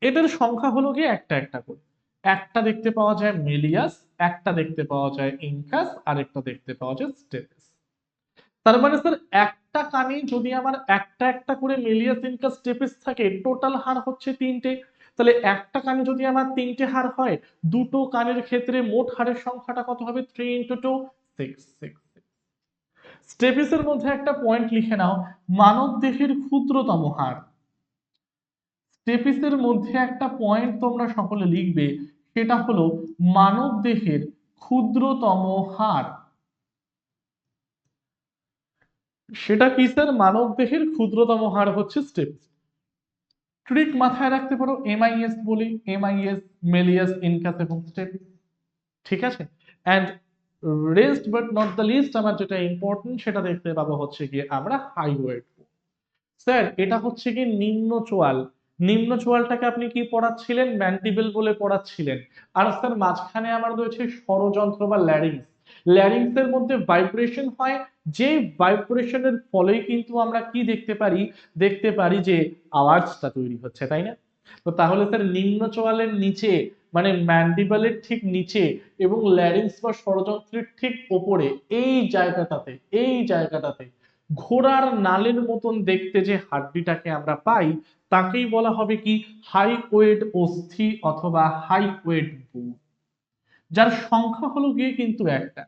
এদের সংখ্যা হলো গিয়ে একটা একটা করে। একটা দেখতে পাওয়া যায় মেলিয়াস, একটা দেখতে পাওয়া যায় ইনকাস, আর একটা দেখতে পাওয়া যায় স্টেপিস। তার মানে স্যার একটা কানে যদি আমার একটা একটা করে মেলিয়াস, ইনকাস, স্টেপিস থাকে, টোটাল হার হচ্ছে তিনটে। তাহলে একটা কানে যদি আমার তিনটে হার হয়, দুটো কানের ক্ষেত্রে মোট হারের সংখ্যাটা কত হবে, 3 × 2 6 6। স্টেপিসের মধ্যে একটা পয়েন্ট লিখে নাও, মানব দেহের ক্ষুদ্রতম হাড়। স্টেপিসের মধ্যে একটা পয়েন্ট তোমরা সকলে লিখবে, সেটা হলো মানব দেহের ক্ষুদ্রতম হাড়। সেটা কি স্যার, মানব দেহের ক্ষুদ্রতম হাড় হচ্ছে স্টেপিস। ট্রিক মাথায় রাখতে পারো, এমআইএস বলি, এমআইএস, মেলিয়াস, ইনকাস এবং স্টেপিস। ঠিক আছে, and rest but not the least, আমার যেটা ইম্পর্টেন্ট সেটা দেখতে পাবো হচ্ছে গিয়ে আমরা হাইওয়েট। স্যার এটা হচ্ছে কি নিম্ন চোয়াল। নিম্ন চোয়ালটাকে আপনি কি পড়াচ্ছিলেন, ম্যান্ডিবেল বলে পড়াচ্ছিলেন। আর স্যার মাঝখানে আমার রয়েছে স্বরযন্ত্র বা ল্যারিংস। ল্যারিংসের মধ্যে ভাইব্রেশন হয়, যে ভাইব্রেশনের ফলেই কিন্তু আমরা কি দেখতে পারি, দেখতে পারি যে আওয়াজটা তৈরি হচ্ছে, তাই না? তো তাহলে স্যার নিম্ন চোয়ালের নিচে, মানে ম্যান্ডিবেলের ঠিক নিচে এবং ল্যারিংস বা স্বরযন্ত্রের ঠিক ওপরে, এই জায়গাটাতে, এই জায়গাটাতে ঘোড়ার নালের মতন দেখতে যে হাড্ডিটাকে আমরা পাই তাকেই বলা হবে কি হাই ওয়েট অস্থি অথবা হাই ওয়েট বোন, যার সংখ্যা হলো গিয়ে কিন্তু একটা।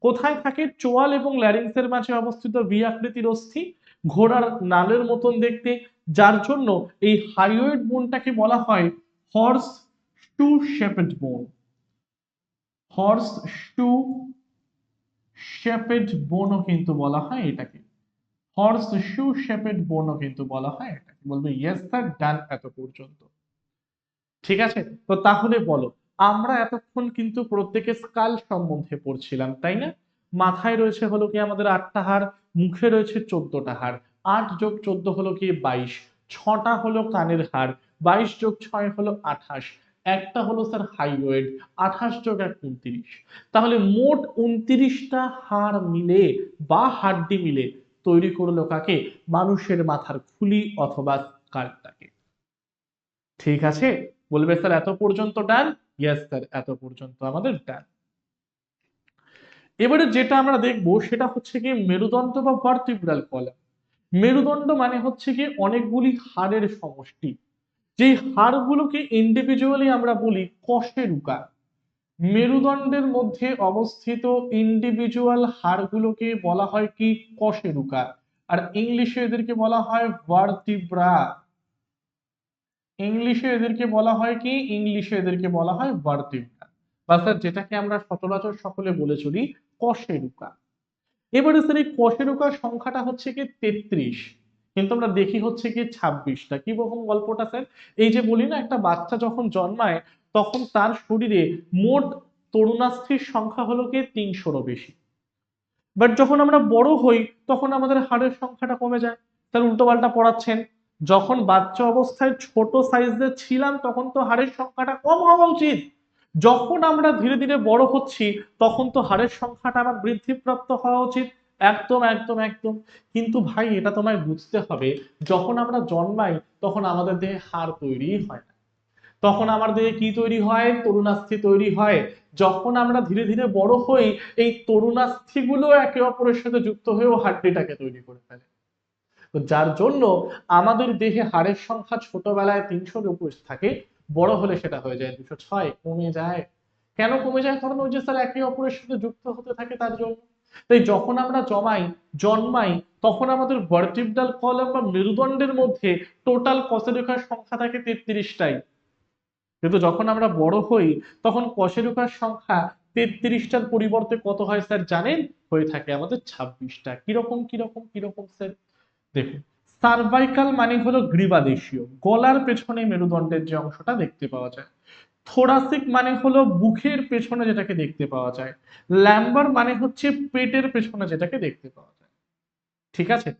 কোথায় থাকে? চোয়াল এবং ল্যারিংসের মাঝে অবস্থিত ভি আকৃতির অস্থি, ঘোড়ার নালের মতন দেখতে, যার জন্য এই হাইওয়েড বোনটাকে বলা হয় হর্স শু শেপেড বোন। হর্স শু শেপেড বোনও কিন্তু বলা হয় এটাকে, হর্স শু শেপেড বোনও কিন্তু বলা হয় এটাকে। বলবে ইয়েস স্যার, ডান এত পর্যন্ত। ঠিক আছে, তো তাহলে বলো, আমরা এতক্ষণ কিন্তু প্রত্যেকে স্কাল সম্বন্ধে পড়ছিলাম, তাই না? মাথায় রয়েছে হলো কি আমাদের 8টা হাড়, মুখে রয়েছে 14টা হাড়, 8 যোগ 14 হলো কি 22, 6টা হলো কানের হাড়, 22 যোগ 6 হলো 28, একটা হলো স্যার হাইওয়েড, 28 যোগ 1 29। তাহলে মোট 29টা হাড় মিলে বা হাড্ডি মিলে তৈরি করলো কাকে? মানুষের মাথার খুলি অথবা স্কালটাকে। ঠিক আছে, বলবে স্যার এত পর্যন্ত ডান। ইয়েস স্যার, এত পর্যন্ত আমাদের ডান। এবারে যেটা আমরা দেখবো সেটা হচ্ছে কি মেরুদণ্ড বা ভার্টিব্রাল কলাম। মেরুদণ্ড মানে হচ্ছে কি অনেকগুলি হাড়ের সমষ্টি, যেই হাড়গুলোকে ইন্ডিভিজুয়ালি আমরা বলি কশেরুকা। মেরুদণ্ডের মধ্যে অবস্থিত ইন্ডিভিজুয়াল হাড়গুলোকে বলা হয় কি কশেরুকা, আর ইংলিশে এদেরকে বলা হয় ভার্টিব্রা। ইংলিশে এদেরকে বলা হয় কি? ইংলিশে এদেরকে বলা হয় ভার্টিব্রা, বা স্যার যেটাকে আমরা সচরাচর সকলে বলে চলি কশেরুকা। এবারে স্যার এই কশেরুকার সংখ্যাটা হচ্ছে কি 33, কিন্তু আমরা দেখি হচ্ছে কি 26টা। কি রকম গল্পটা স্যার? এই যে বলি না, একটা বাচ্চা যখন জন্মায় তখন তার শরীরে মোট তরুণাস্থির সংখ্যা হলো কি 300রও বেশি, বাট যখন আমরা বড় হই তখন আমাদের হাড়ের সংখ্যাটা কমে যায়। তাহলে উল্টোপাল্টা পড়াচ্ছেন। যখন বাচ্চা অবস্থায় ছোট সাইজের ছিলাম তখন তো হাড়ের সংখ্যাটা কম হওয়া উচিত, যখন আমরা ধীরে ধীরে বড় হচ্ছি তখন তো হাড়ের সংখ্যাটা আমার বৃদ্ধিপ্রাপ্ত হওয়া উচিত। একদম একদম একদম। কিন্তু ভাই এটা তোমায় বুঝতে হবে, যখন আমরা জন্মাই তখন আমাদের দেহে হাড় তৈরি হয় না, তখন আমার দেহে কি তৈরি হয়? তরুণাস্থি তৈরি হয়। যখন আমরা ধীরে ধীরে বড় হই এই তরুণাস্থি গুলো একে অপরের সাথে যুক্ত হয়েও হাড্ডিটাকে তৈরি করে ফেলে। তো যার জন্য আমাদের দেহে হাড়ের সংখ্যা ছোটবেলায় 300-র উপর থাকে, বড় হলে সেটা হয়ে যায় 206, কমে যায়। কেন কমে যায়? কারণ ওই যে স্যার একে অপরের সাথে যুক্ত হতে থাকে তার জন্য। তাই যখন আমরা জন্মাই তখন আমাদের ভার্টিব্রাল কলাম বা মেরুদণ্ডের মধ্যে টোটাল কশেরুকার সংখ্যা থাকে 33টাই, কিন্তু যখন আমরা বড় হই তখন কশেরুকার সংখ্যা 33টার পরিবর্তে কত হয় স্যার জানেন? হয়ে থাকে আমাদের 26টা। কিরকম কিরকম কিরকম স্যার? দেখুন, সার্ভাইকাল মানে হলো গ্রীবাদেশীয়, গলার পেছনে মেরুদণ্ডের যে অংশটা দেখতে পাওয়া যায়। থোরাসিক মানে হলো বুকের পেছনে যেটাকে দেখতে পাওয়া যায়। ল্যাম্বার মানে হচ্ছে পেটের পেছনে যেটাকে দেখতে পাওয়া যায়। ঠিক আছে,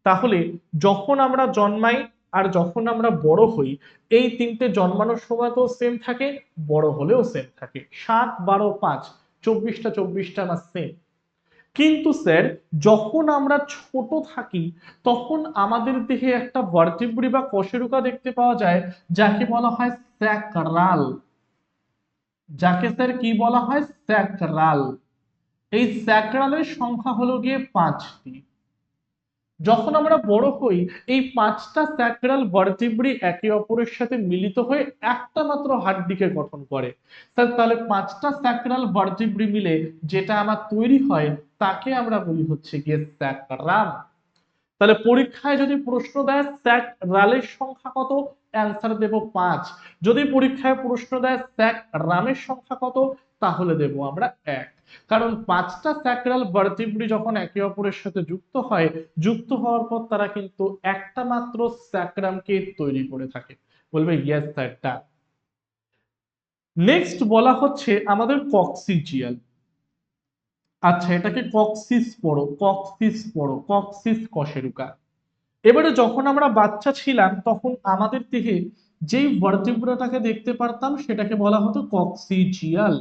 তাহলে যখন আমরা জন্মাই আর যখন আমরা বড় হই এই তিনটে জন্মানোর সময় তো সেম থাকে, বড় হলেও সেম থাকে। 7 12 5 24টা 24টা আমার সেম। কিন্তু স্যার যখন আমরা ছোট থাকি তখন আমাদের দেহে একটা ভার্টিব্রি বা কশেরুকা দেখতে পাওয়া যায়, যাকে বলা হয় স্যাক্রাল। যাকে স্যার কি বলা হয়? স্যাক্রাল। এই স্যাক্রালের সংখ্যা হলো গিয়ে 5টি। যখন আমরা বড় হই এই 5টা স্যাক্রাল ভার্টিব্রি একে অপরের সাথে মিলিত হয়ে একটা মাত্র হাড্ডিকে গঠন করে। স্যার তাহলে 5টা স্যাক্রাল ভার্টিব্রি মিলে যেটা আমার তৈরি হয় তাকে আমরা বলি হচ্ছে গিয়ে স্যাক্রাম। তাহলে পরীক্ষায় যদি প্রশ্ন দেয় স্যাক্রালের সংখ্যা কত, অ্যান্সার দেব 5। যদি পরীক্ষায় প্রশ্ন দেয় স্যাক্রামের সংখ্যা কত, তাহলে দেব আমরা 1। কারণ 5টা স্যাক্রাল ভার্টিব্রি যখন একে অপরের সাথে যুক্ত হয়, যুক্ত হওয়ার পর তারা কিন্তু একটা মাত্র স্যাক্রামকে তৈরি করে থাকে। বলবে ইয়েস স্যার। নেক্সট বলা হচ্ছে আমাদের কক্সিজিয়াল। আচ্ছা, এটাকে কক্সিস পড়ো, কক্সিস পড়ো, কক্সিস কশেরুকা। এবারে যখন আমরা বাচ্চা ছিলাম তখন আমাদের দেহে যেই ভার্টিব্রাটাকে দেখতে পারতাম সেটাকে বলা হতো কক্সিজিয়াল।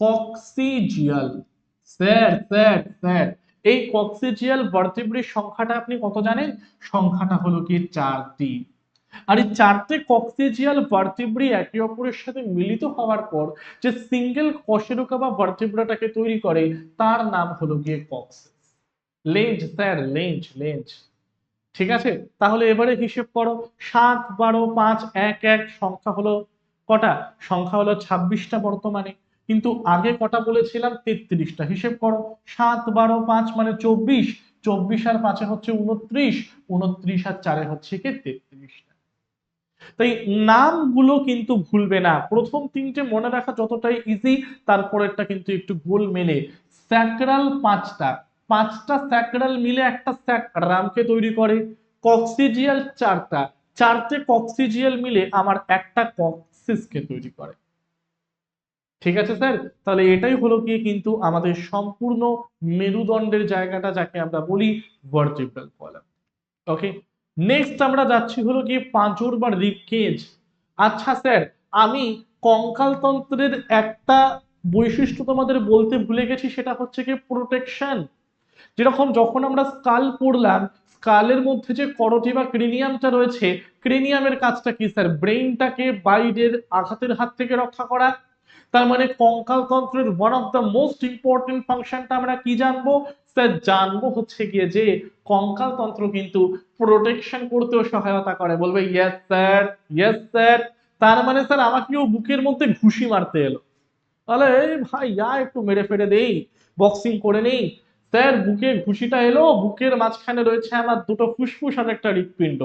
কক্সিজিয়াল। স্যার স্যার স্যার, এই কক্সিজিয়াল ভার্টিব্রির সংখ্যাটা আপনি কত জানেন? সংখ্যাটা হলো কি 4টি। আর এই 4টে কক্সিজিয়াল ভার্টিব্রি একে অপরের সাথে মিলিত হওয়ার পর যে সিঙ্গেল কশেরুকা বা ভার্টিব্রাটাকে তৈরি করে তার নাম হলো গিয়ে coccyx. Lenz sir, Lenz Lenz. ঠিক আছে, তাহলে এবারে হিসেব করো, 7, 12, 5, 1, 1 সংখ্যা হলো কটা? সংখ্যা হলো 26টা বর্তমানে, কিন্তু আগে কটা বলেছিলাম? 33টা। হিসেব করো, 7, 12, 5 মানে 24, 24 আর 5 হচ্ছে 29, 29 আর 4 হচ্ছে কি 33টা। তাই নামগুলো কিন্তু ভুলবে না, প্রথম তিনটে মনে রাখা যতটাই ইজি, তারপরেরটা কিন্তু একটু গোল মেলে। স্যাক্রাল 5টা, 5টা স্যাক্রাল মিলে একটা স্যাক্রামকে তৈরি করে। কক্সিজিয়াল 4টা, 4টে কক্সিজিয়াল মিলে আমার একটা কক্সিসকে তৈরি করে। ঠিক আছে স্যার, তাহলে এটাই হলো গিয়ে কিন্তু আমাদের সম্পূর্ণ মেরুদণ্ডের জায়গাটা, যাকে আমরা বলি ভার্টিব্রাল কলাম। ওকে, নেক্সট আমরা যাচ্ছি হলো গিয়ে পাঁজর বা রিব কেজ। আচ্ছা স্যার, আমি কঙ্কাল তন্ত্রের একটা বৈশিষ্ট্য তোমাদের বলতে ভুলে গেছি, সেটা হচ্ছে কি প্রোটেকশন। যেরকম যখন আমরা স্কাল পড়লাম, স্কালের মধ্যে যে করোটি বা ক্রিনিয়ামটা রয়েছে, ক্রিনিয়ামের কাজটা কি স্যার? ব্রেইনটাকে বাইরের আঘাতের হাত থেকে রক্ষা করা। তার মানে কঙ্কাল তন্ত্রের one of the most important ফাংশনটা আমরা কি জানবো স্যার? জানবো হচ্ছে গিয়ে যে কঙ্কাল তন্ত্র কিন্তু প্রোটেকশন করতেও সহায়তা করে। বলবে ইয়েস স্যার, ইয়েস স্যার। তার মানে স্যার আমাকেও বুকের মধ্যে ঘুষি মারতে এলো, তাহলে এই ভাই একটু মেরে ফেরে দেই, বক্সিং করে নেই। স্যার বুকে ঘুষিটা এলো, বুকের মাঝখানে রয়েছে আমার দুটো ফুসফুস আর একটা হৃৎপিণ্ড,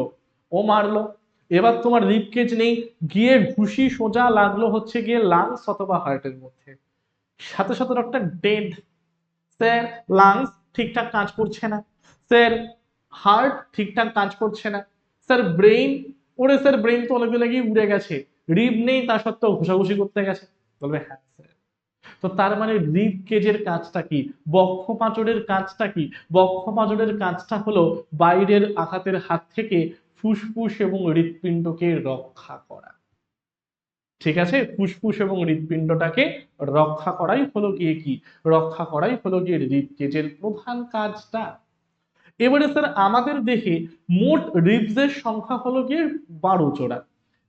ও মারলো। এবার তোমার রিবকেজ নেই, গিয়ে ঘুষি সোজা লাগলো হচ্ছে গিয়ে লাংস অথবা হার্টের মধ্যে, সাথে সাথে একটা ডেড। স্যার লাংস ঠিকঠাক কাজ করছে না, স্যার হার্ট ঠিকঠাক কাজ করছে না, স্যার ব্রেইন, ওরে স্যার ব্রেইন তো অনেক লেগে উড়ে গেছে, রিব নেই তা সত্ত্বেও ঘুষাঘুষি করতে গেছে। বলবে হ্যাঁ স্যার। তো তার মানে রিব কেজের কাজটা কি? বক্ষ পাঁজরের কাজটা কি? বক্ষ পাঁজরের কাজটা হলো বাইরের আঘাতের হাত থেকে ফুসফুস এবং হৃৎপিণ্ডকে রক্ষা করা। ঠিক আছে, ফুসফুস এবং হৃৎপিণ্ডটাকে রক্ষা করাই হলো গিয়ে কি? রক্ষা করাই হলো গিয়ে রিব কেজের প্রধান কাজটা। এবারে স্যার আমাদের দেহে মোট রিবসের সংখ্যা হলো গিয়ে 12 জোড়া।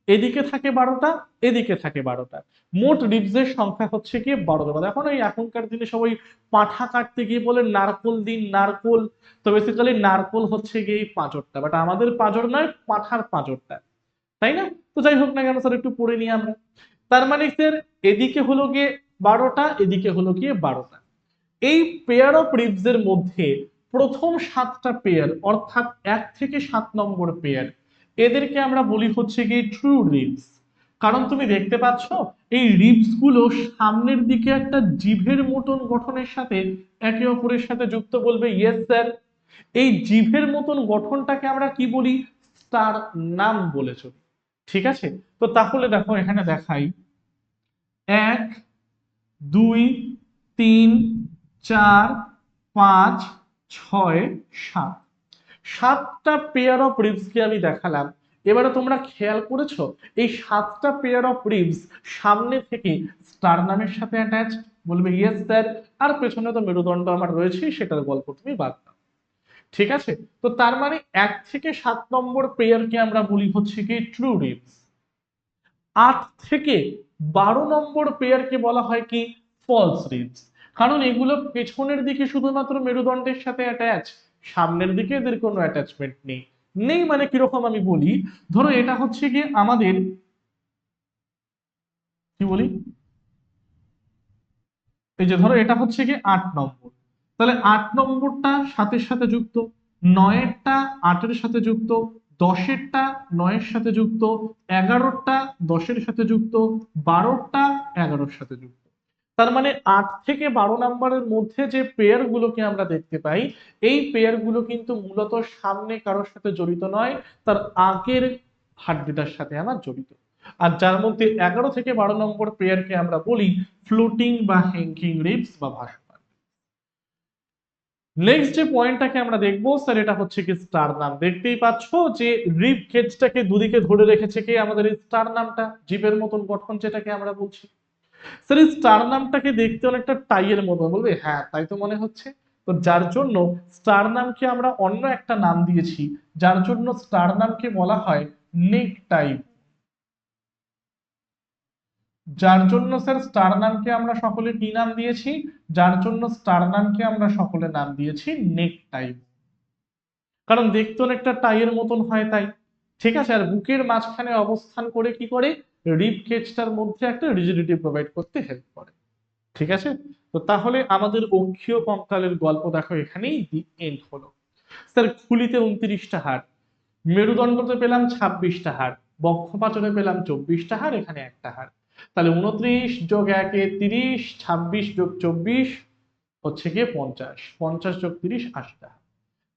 এদিকে থাকে 12টা, এদিকে থাকে 12টা। মোট রিবসের সংখ্যা হচ্ছে গিয়ে 12 জোড়া। এখন এই এখনকার দিনে সবাই পাঁঠা কাটতে গিয়ে বলে নারকোল দিন, নারকোল। তো বেসিক্যালি নারকোল হচ্ছে গিয়ে এই পাঁজরটা, বাট আমাদের পাঁজর নয়, পাঁঠার পাঁজরটা, তাই না? তো যাই হোক না কেন স্যার, একটু পড়ে নিই আমরা। তার মানে স্যার এদিকে হলো গিয়ে 12টা, এদিকে হলো গিয়ে 12টা। এই পেয়ার অফ রিবস এর মধ্যে প্রথম 7টা পেয়ার, অর্থাৎ 1 থেকে 7 নম্বর পেয়ার, এদেরকে আমরা বলি হচ্ছে গিয়ে ট্রু রিবস। কারণ তুমি দেখতে পাচ্ছ এই রিবস গুলো সামনের দিকে একটা জিভের মতন গঠনের সাথে একে অপরের সাথে যুক্ত। বলবে ইয়েস স্যার। এই জিভের মতন গঠনটাকে আমরা কি বলি? স্টার নাম বলে চলি। ঠিক আছে, তো তাহলে দেখো এখানে দেখাই, 1, 2, 3, 4, 5, 6, 7, 7টা পেয়ার অফ রিবসকে আমি দেখালাম। এবারে তোমরা খেয়াল করেছো এই 7টা পেয়ার অফ রিবস সামনে থেকে স্টারনামের সাথে অ্যাটাচ? বলবে ইয়েস স্যার। আর পেছনে তো মেরুদণ্ড আমার রয়েছে, সেটার গল্প তুমি বাদ দাও। ঠিক আছে, তো তার মানে 1 থেকে 7 নম্বর পেয়ারকে আমরা বলি হচ্ছে কি ট্রু রিবস। 8 থেকে 12 নম্বর পেয়ারকে বলা হয় কি ফলস রিবস। কারণ এগুলো পেছনের দিকে শুধুমাত্র মেরুদণ্ডের সাথে অ্যাটাচ, সামনের দিকে এদের কোনো অ্যাটাচমেন্ট নেই। নেই মানে কিরকম আমি বলি, ধরো এটা হচ্ছে কি আমাদের কি বলি, এই যে ধরো এটা হচ্ছে কি 8 নম্বর, তাহলে 8 নম্বরটা 7-এর সাথে যুক্ত, 9-এরটা 8-এর সাথে যুক্ত, 10-এরটা 9-এর সাথে যুক্ত, 11-টা 10-এর সাথে যুক্ত, 12-টা 11-এর সাথে যুক্ত। তার মানে 8 থেকে 12 নম্বরের মধ্যে যে পেয়ার গুলোকে আমরা দেখতে পাই, এই পেয়ার গুলো কিন্তু মূলত সামনে কারোর সাথে জড়িত নয়, তার আগের হাড্ডিটার সাথে আমার জড়িত। আর যার মধ্যে 11 থেকে 12 নম্বর পেয়ারকে আমরা বলি ফ্লোটিং বা হ্যাঙ্গিং রিবস বা ভাসমান। নেক্সট যে পয়েন্টটাকে আমরা দেখবো স্যার, এটা হচ্ছে কি স্টারনাম। দেখতেই পাচ্ছ যে রিব কেজটাকে দুদিকে ধরে রেখেছে কে? আমাদের এই স্টারনামটা, জিভের মতন গঠন যেটাকে আমরা বলছি। স্যার এই স্টারনামটাকে দেখতে অনেকটা টাইয়ের মতো। বলবে হ্যাঁ তাই তো মনে হচ্ছে। তো যার জন্য স্টারনামকে আমরা অন্য একটা নাম দিয়েছি, যার জন্য স্টারনামকে বলা হয় নেক টাই। যার জন্য স্যার স্টারনামকে আমরা সকলে কি নাম দিয়েছি, যার জন্য স্টারনামকে আমরা সকলে নাম দিয়েছি নেক টাই, কারণ দেখতে অনেকটা টাইয়ের মতন হয় তাই। ঠিক আছে, আর বুকের মাঝখানে অবস্থান করে কি করে, রিব কেজটার মধ্যে একটা রিজিডিটি প্রোভাইড করতে হেল্প করে। ঠিক আছে, তো তাহলে আমাদের অক্ষীয় কঙ্কালের গল্প দেখো এখানেই দি এন্ড হলো। স্যার খুলিতে 29টা হাড়, মেরুদণ্ডতে পেলাম 26টা হাড়, বক্ষপাচনে পেলাম 24টা হাড়, এখানে একটা হাড়, তাহলে 29 যোগ 1 এ 30, 26 যোগ 24 হচ্ছে গিয়ে 50, 50 যোগ 30 80টা।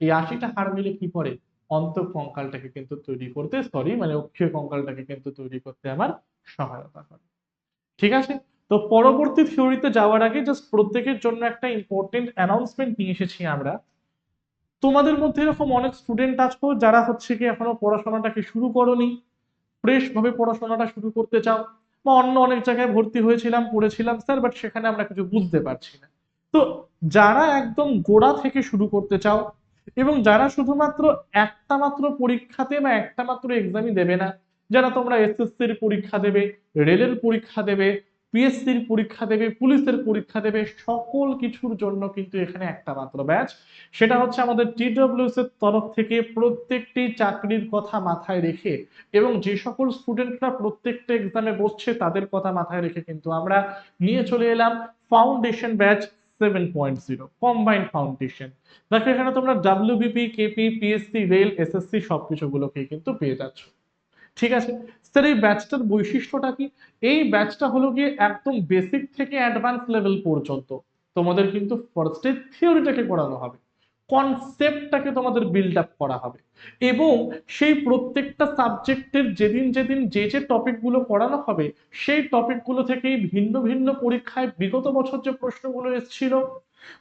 এই 80টা হাড় মিলে কি করে, অন্তঃকঙ্কালটাকে কিন্তু তৈরি করতে, সরি মানে অক্ষীয় কঙ্কালটাকে কিন্তু তৈরি করতে আমার সহায়তা করে। ঠিক আছে, তো পরবর্তী থিওরিতে যাওয়ার আগে জাস্ট প্রত্যেকের জন্য একটা ইম্পর্টেন্ট অ্যানাউন্সমেন্ট নিয়ে এসেছি আমরা। তোমাদের মধ্যে এরকম অনেক স্টুডেন্ট আছো যারা হচ্ছে কি এখনো পড়াশোনাটাকে শুরু করোনি, ফ্রেশ ভাবে পড়াশোনাটা শুরু করতে চাও, বা অন্য অনেক জায়গায় ভর্তি হয়েছিলাম পড়েছিলাম স্যার, বাট সেখানে আমরা কিছু বুঝতে পারছি না। তো যারা একদম গোড়া থেকে শুরু করতে চাও, এবং যারা শুধুমাত্র একটা মাত্র পরীক্ষাতে বা একটা মাত্র এক্সামই দেবে না, যারা তোমরা এসএসসির পরীক্ষা দেবে, রেলের পরীক্ষা দেবে, পিএসসির পরীক্ষা দেবে, পুলিশের পরীক্ষা দেবে, সকল কিছুর জন্য কিন্তু এখানে একটা মাত্র ব্যাচ, সেটা হচ্ছে আমাদের টিডব্লিউএস এর তরফ থেকে প্রত্যেকটি চাকরির কথা মাথায় রেখে, এবং যে সকল স্টুডেন্টরা প্রত্যেকটা এক্সামে বসছে তাদের কথা মাথায় রেখে কিন্তু আমরা নিয়ে চলে এলাম ফাউন্ডেশন ব্যাচ 7.0 কম্বাইন্ড ফাউন্ডেশন। দেখো এখানে তোমরা WBP, KP, PSC, rail, SSC সবকিছুগুলোকেই কিন্তু পেয়ে যাচ্ছ। ঠিক আছে স্যার, এই ব্যাচটার বৈশিষ্ট্যটা কি? এই ব্যাচটা হলো গিয়ে একদম বেসিক থেকে অ্যাডভান্স লেভেল পর্যন্ত তোমাদের কিন্তু ফার্স্টে থিওরিটাকে পড়ানো হবে, কনসেপ্টটাকে তোমাদের বিল্ড আপ করা হবে, এবং সেই প্রত্যেকটা সাবজেক্টের যেদিন যেদিন যে যে টপিকগুলো পড়ানো হবে সেই টপিকগুলো থেকেই ভিন্ন ভিন্ন পরীক্ষায় বিগত বছর যে প্রশ্নগুলো এসেছিল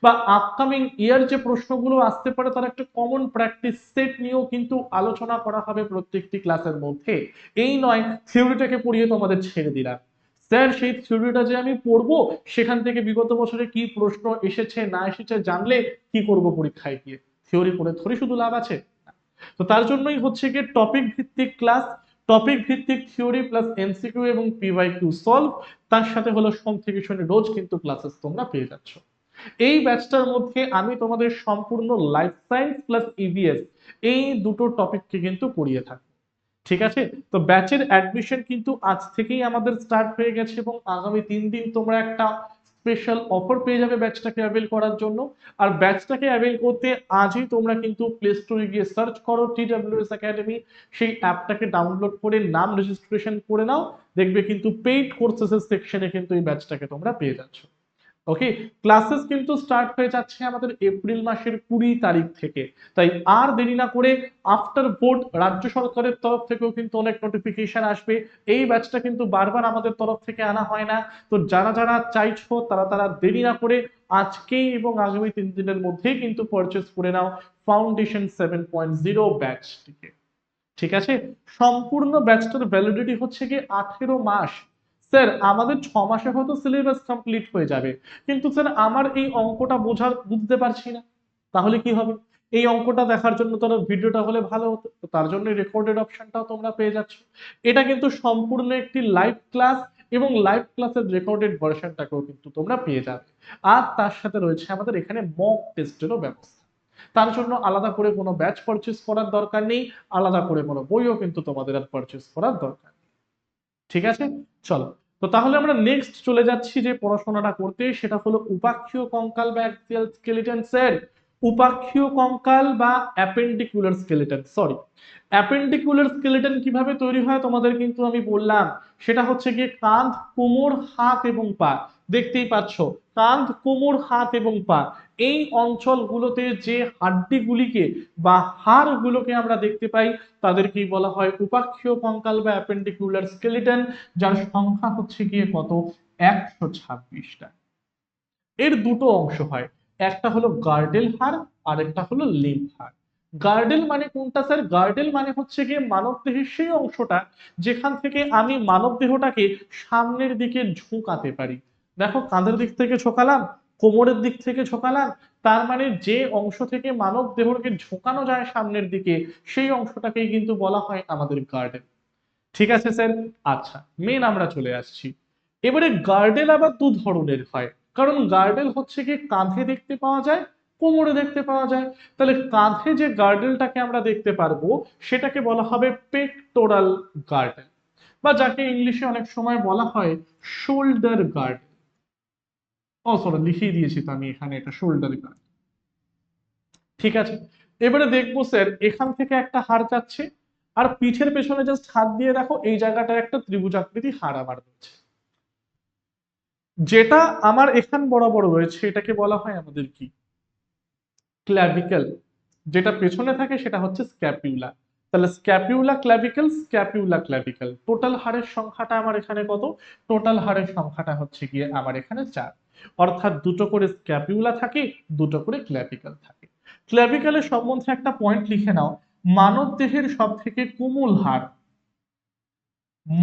বা আপকামিং ইয়ার যে প্রশ্নগুলো আসতে পারে তার একটা কমন প্র্যাকটিস সেট নিয়েও কিন্তু আলোচনা করা হবে প্রত্যেকটি ক্লাসের মধ্যে। এই নয় থিওরিটাকে পড়িয়ে তোমাদের ছেড়ে দিলাম, স্যার সেই থিওরিটা যে আমি পড়বো সেখান থেকে বিগত বছরে কি প্রশ্ন এসেছে না এসেছে জানলে কি করব পরীক্ষায় গিয়ে, থিওরি পড়ে থোড়ি শুধু লাভ আছে। তো তার জন্যই হচ্ছে গিয়ে টপিক ভিত্তিক ক্লাস, টপিক ভিত্তিক থিওরি প্লাস এমসিকিউ এবং পিওয়াইকিউ সলভ, তার সাথে হলো সোম থেকে শনি রোজ কিন্তু ক্লাসেস তোমরা পেয়ে যাচ্ছ। এই ব্যাচটার মধ্যে আমি তোমাদের সম্পূর্ণ লাইফ সায়েন্স প্লাস ইভিএস এই দুটো টপিককে কিন্তু পড়িয়ে থাকি। ঠিক আছে, তো ব্যাচের অ্যাডমিশন কিন্তু আজ থেকেই আমাদের স্টার্ট হয়ে গেছে, এবং আগামী 3 দিন তোমরা একটা স্পেশাল অফার পেয়ে যাবে ব্যাচটাকে অ্যাভেল করার জন্য। আর ব্যাচটাকে অ্যাভেল করতে আজই তোমরা কিন্তু প্লে স্টোরে গিয়ে সার্চ করো টিডব্লিউএস একাডেমি, সেই অ্যাপটাকে ডাউনলোড করে নাম রেজিস্ট্রেশন করে নাও, দেখবে কিন্তু পেইড কোর্সেস সেকশনে কিন্তু এই ব্যাচটাকে তোমরা পেয়ে যাচ্ছ। ওকে, ক্লাসেস কিন্তু স্টার্ট হয়ে যাচ্ছে আমাদের এপ্রিল মাসের 20 তারিখ থেকে, তাই আর দেরি না করে আফটার বোর্ড রাজ্য সরকারের তরফ থেকেও কিন্তু অনেক নোটিফিকেশন আসবে। এই ব্যাচটা কিন্তু বারবার আমাদের তরফ থেকে আনা হয় না, তো যারা যারা চাইছো তারা তারা দেরি না করে আজকেই এবং আগামী 3 দিনের মধ্যেই কিন্তু পারচেস করে নাও ফাউন্ডেশন 7.0 ব্যাচটিকে। ঠিক আছে, সম্পূর্ণ ব্যাচটার ভ্যালিডিটি হচ্ছে কি 18 মাস। স্যার আমাদের 6 মাসে হয়তো সিলেবাস কমপ্লিট হয়ে যাবে, কিন্তু স্যার আমার এই অঙ্কটা বুঝতে পারছি না, তাহলে কি হবে? এই অঙ্কটা দেখার জন্য তোর ভিডিওটা হলে ভালো হতো, তো তার জন্য রেকর্ডেড অপশনটাও তোমরা পেয়ে যাচ্ছ। এটা কিন্তু সম্পূর্ণ একটি লাইভ ক্লাস, এবং লাইভ ক্লাসের রেকর্ডেড ভার্সনটাকেও কিন্তু তোমরা পেয়ে যাবে। আর তার সাথে রয়েছে আমাদের এখানে মক টেস্টেরও ব্যবস্থা, তার জন্য আলাদা করে কোনো ব্যাচ পারচেস করার দরকার নেই, আলাদা করে কোনো বইও কিন্তু তোমাদের আর পারচেস করার দরকার নেই। ঠিক আছে, চলো, তো তাহলে আমরা নেক্সট চলে যাচ্ছি যে পড়াশোনাটা করতে, সেটা হলো উপাক্ষীয় কঙ্কাল বা অ্যাক্সিয়াল স্কেলিটন। স্যার উপাক্ষীয় কঙ্কাল বা appendicular skeleton, sorry appendicular skeleton কিভাবে তৈরি হয় তোমাদের কিন্তু আমি বললাম, সেটা হচ্ছে গিয়ে কাঁধ, কোমর, হাত এবং পা। দেখতেই পাচ্ছ কাঁধ, কোমর, হাত এবং পা, এই অঞ্চলগুলোতে যে হাড্ডিগুলিকে বা হাড়গুলোকে আমরা দেখতে পাই তাদেরকেই বলা হয় উপাক্ষীয় কঙ্কাল বা অ্যাপেন্ডিকুলার স্কেলিটন, যার সংখ্যা হচ্ছে গিয়ে কত, 126টা। এর দুটো অংশ হয়, একটা হলো গার্ডেল হাড় আর একটা হলো লিম্ফ হাড়। গার্ডেল মানে কোনটা স্যার? গার্ডেল মানে হচ্ছে গিয়ে মানব দেহের সেই অংশটা যেখান থেকে আমি মানব দেহটাকে সামনের দিকে ঝুঁকাতে পারি। দেখো কাঁধের দিক থেকে ঝোঁকালাম, কোমরের দিক থেকে ঝোঁকালাম, তার মানে যে অংশ থেকে মানব দেহকে ঝোঁকানো যায় সামনের দিকে সেই অংশটাকেই কিন্তু বলা হয় আমাদের গার্ডেল। ঠিক আছে স্যার, আচ্ছা মেন আমরা চলে আসছি। এবারে গার্ডেল আবার দু ধরনের হয়, কারণ গার্ডেল হচ্ছে কি কাঁধে দেখতে পাওয়া যায়, কোমরে দেখতে পাওয়া যায়। তাহলে কাঁধে যে গার্ডেলটাকে আমরা দেখতে পারবো সেটাকে বলা হবে পেক্টোরাল গার্ডেল, বা যাকে ইংলিশে অনেক সময় বলা হয় শোল্ডার গার্ড। ও সরি, লিখিয়ে দিয়েছি তো আমি এখানে, এটা শোল্ডার গার্ড। ঠিক আছে, এবারে দেখবো স্যার এখান থেকে একটা হাড় যাচ্ছে, আর পিঠের পেছনে জাস্ট হাত দিয়ে দেখো এই জায়গাটায় একটা ত্রিভুজাকৃতি হাড় আমার রয়েছে, যেটা আমার এখান বরাবর রয়েছে এটাকে বলা হয় আমাদের কি, ক্ল্যাভিকেল। যেটা পেছনে থাকে সেটা হচ্ছে স্ক্যাপিউলা। তাহলে স্ক্যাপিউলা ক্ল্যাভিকেল, স্ক্যাপিউলা ক্ল্যাভিকেল, টোটাল হাড়ের সংখ্যাটা আমার এখানে কত? টোটাল হাড়ের সংখ্যাটা হচ্ছে গিয়ে আমার এখানে 4, অর্থাৎ দুটো করে স্ক্যাপিউলা থাকে, দুটো করে ক্ল্যাভিকেল থাকে। ক্ল্যাভিকেলের সম্বন্ধে একটা পয়েন্ট লিখে নাও, মানব দেহের সব থেকে কোমল হাড়,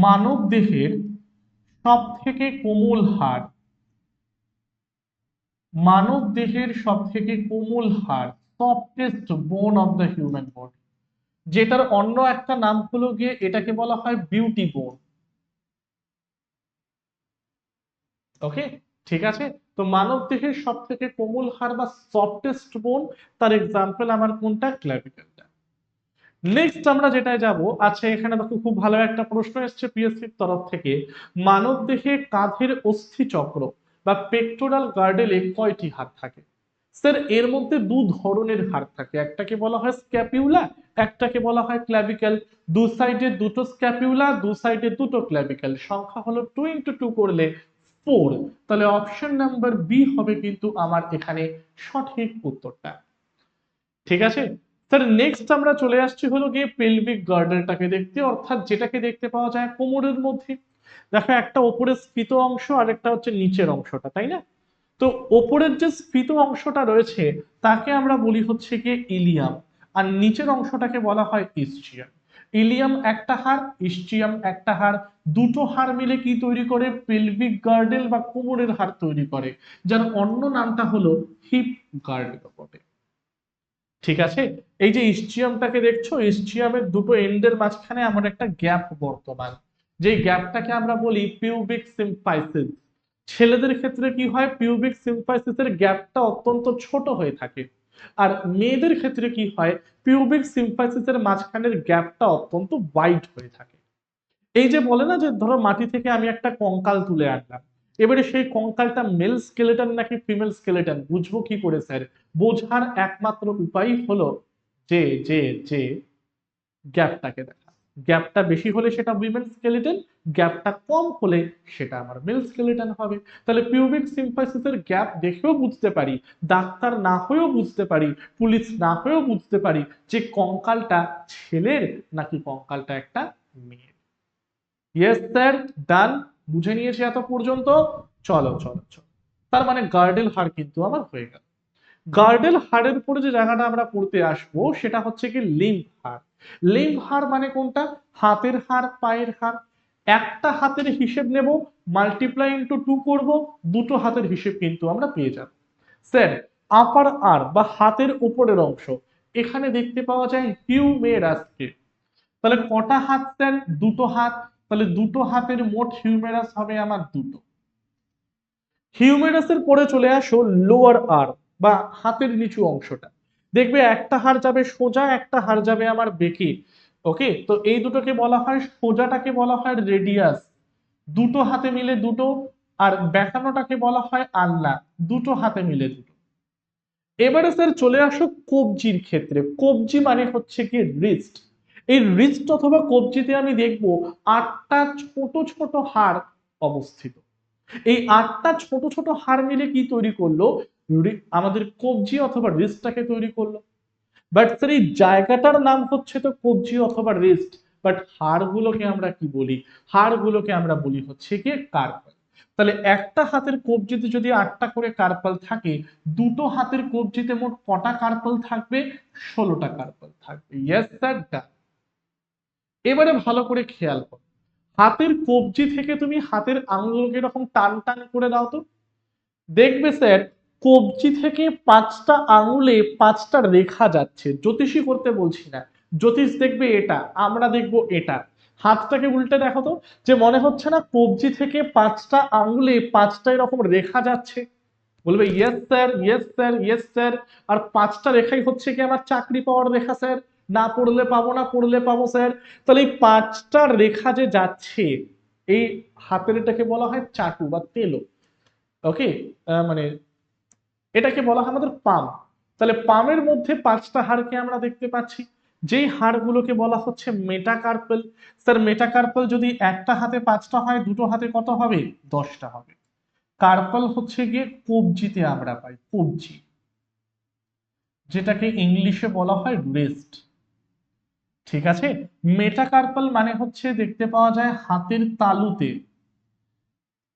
মানব দেহের সব থেকে কোমল হাড়, মানব দেহের সব থেকে কোমল হাড়, সফটেস্ট বোন অফ দ্য হিউম্যান বডি, যেটার অন্য একটা নাম হলো গিয়ে এটাকে বলা হয় বিউটি বোন। ওকে, ঠিক আছে। তো মানব দেহের সব থেকে কোমল হাড় বা সফটেস্ট বোন, তার এক্সাম্পল আমার কোনটা? ক্ল্যাভিকেলটা। নেক্সট আমরা যেটায় যাব, আচ্ছা এখানে দেখো খুব ভালো একটা প্রশ্ন এসেছে পিএসসির তরফ থেকে, মানব দেহে কাঁধের অস্থি চক্র বা পেক্টোরাল গার্ডেলে কয়টি হাড় থাকে? স্যার এর মধ্যে দু ধরনের হাড় থাকে, একটাকে বলা হয় স্ক্যাপিউলা, একটাকে বলা হয় ক্ল্যাভিকেল। দু সাইডে দুটো স্ক্যাপিউলা, দু সাইডে দুটো ক্ল্যাভিকেল, সংখ্যা হলো 2 × 2 করলে 4। তাহলে অপশন নাম্বার বি হবে কিন্তু আমার এখানে সঠিক উত্তরটা। ঠিক আছে স্যার, নেক্সট আমরা চলে আসছি হলো গিয়ে পেলভিক গার্ডেলটাকে দেখতে, অর্থাৎ যেটাকে দেখতে পাওয়া যায় কোমরের মধ্যে। দেখো একটা ওপরের স্ফীত অংশ আর একটা হচ্ছে নিচের অংশটা, তাই না? তো ওপরের যে স্ফীত অংশটা রয়েছে তাকে আমরা বলি হচ্ছে গিয়ে ইলিয়াম, আর নিচের অংশটাকে বলা হয় ইস্চিয়াম। ইলিয়াম একটা হাড়, ইস্চিয়াম একটা হাড়, দুটো হাড় মিলে কি তৈরি করে? পেলভিক গার্ডেল বা কোমরের হাড় তৈরি করে, যার অন্য নামটা হলো হিপ গার্ডেল বটে। ঠিক আছে, এই যে ইস্চিয়ামটাকে দেখছো, ইস্চিয়ামের দুটো এন্ডের মাঝখানে আমার একটা গ্যাপ বর্তমান, যে গ্যাপটাকে আমরা বলি পিউবিক সিম্পাইসিস। ছেলেদের ক্ষেত্রে কি হয়? পিউবিক সিম্পাইসিসের গ্যাপটা অত্যন্ত ছোট হয়ে থাকে, আর মেয়েদের ক্ষেত্রে কি হয়? পিউবিক সিম্পাইসিসের মাঝখানের গ্যাপটা অত্যন্ত ওয়াইড হয়ে থাকে। এই যে বলে না যে ধরো মাটি থেকে আমি একটা কঙ্কাল তুলে আনলাম, এবারে সেই কঙ্কালটা মেল স্কেলেটন নাকি ফিমেল স্কেলেটন বুঝবো কি করে স্যার? বোঝার একমাত্র উপায় হলো যে যে যে গ্যাপটাকে দেখা। গ্যাপটা বেশি হলে সেটা উইমেন স্কেলেটন, গ্যাপটা কম হলে সেটা আমার মেল স্কেলেটন হবে। তাহলে পিউবিক সিম্পাইসিসের গ্যাপ দেখেও বুঝতে পারি, ডাক্তার না হয়েও বুঝতে পারি, পুলিশ না হয়েও বুঝতে পারি যে কঙ্কালটা ছেলের নাকি কঙ্কালটা একটা মেয়ের। ইয়েস স্যার, ডান, বুঝে নিয়েছি এত পর্যন্ত। চলো চলো চলো, তার মানে গার্ডেল হাড় কিন্তু আমার হয়ে গেল। গার্ডেল হাড়ের পরে যে জায়গাটা আমরা পড়তে আসবো সেটা হচ্ছে কি লিম্ফ হাড়। লিম্ফ হাড় মানে কোনটা? হাতের হাড়, পায়ের হাড়। একটা হাতের হিসেব নেব, মাল্টিপ্লাই ইন্টু 2 করব, দুটো হাতের হিসেব কিন্তু আমরা পেয়ে যাব। স্যার আপার আর বা হাতের উপরের অংশ, এখানে দেখতে পাওয়া যায় হিউমেরাসকে। তাহলে কটা হাত স্যার? দুটো হাত। তাহলে দুটো হাতের মোট হিউমেরাস হবে আমার দুটো। হিউমেরাসের পরে চলে আসো লোয়ার আর বা হাতের নিচু অংশটা, দেখবে একটা হাড় যাবে সোজা, একটা হাড় যাবে আমার বেঁকে। ওকে, তো এই দুটোকে বলা হয়, সোজাটাকে বলা হয় রেডিয়াস, দুটো হাতে মিলে দুটো, আর বেঁকানোটাকে বলা হয় আলনা, দুটো হাতে মিলে দুটো। এবারে স্যার চলে আসো কবজির ক্ষেত্রে, কবজি মানে হচ্ছে কি রিস্ট। এই রিস্ট অথবা কবজিতে আমি দেখবো 8টা ছোট ছোট হাড় অবস্থিত। এই 8টা ছোট ছোট হাড় মিলে কি তৈরি করলো? আমাদের কবজি অথবা রিস্টটাকে তৈরি করলো। বাট স্যার এই জায়গাটার নাম হচ্ছে তো কবজি অথবা রিস্ট, বাট হাড়গুলোকে আমরা কি বলি? হাড়গুলোকে আমরা বলি হচ্ছে কি কার্পাল। তাহলে একটা হাতের কবজিতে যদি 8টা করে কার্পাল থাকে, দুটো হাতের কবজিতে মোট কটা কার্পাল থাকবে? 16টা কার্পাল থাকবে। ইয়েস স্যার, ডান। এবারে ভালো করে খেয়াল করো, হাতের কবজি থেকে তুমি হাতের আঙুলকে এরকম টান টান করে দাও তো, দেখবে স্যার কবজি থেকে 5টা আঙুলে 5টা রেখা যাচ্ছে। জ্যোতিষী করতে বলছি না, জ্যোতিষ দেখবে এটা, আমরা দেখবো এটা। হাতটাকে উল্টে দেখো তো, যে মনে হচ্ছে না কবজি থেকে 5টা আঙ্গুলে 5টা এরকম রেখা যাচ্ছে? বলবে yes sir, yes sir, yes sir. আর 5টা রেখাই হচ্ছে কি আমার চাকরি পাওয়ার রেখা স্যার, না পড়লে পাবো না, পড়লে পাবো স্যার। তাহলে এই 5টা রেখা যে যাচ্ছে, এই হাতের এটাকে বলা হয় চাটু বা তেলো। ওকে, মানে এটাকে বলা হয় আমাদের পাম। তাহলে পামের মধ্যে 5টা হাড়কে আমরা দেখতে পাচ্ছি, যেই হাড়গুলোকে বলা হচ্ছে মেটাকার্পেল। স্যার মেটাকার্পেল যদি একটা হাতে 5টা হয়, দুটো হাতে কত হবে? 10টা হবে। কার্পল হচ্ছে গিয়ে কবজিতে আমরা পাই, কবজি, যেটাকে ইংলিশে বলা হয় রিস্ট। ঠিক আছে, মেটাকার্পল মানে হচ্ছে দেখতে পাওয়া যায় হাতের তালুতে,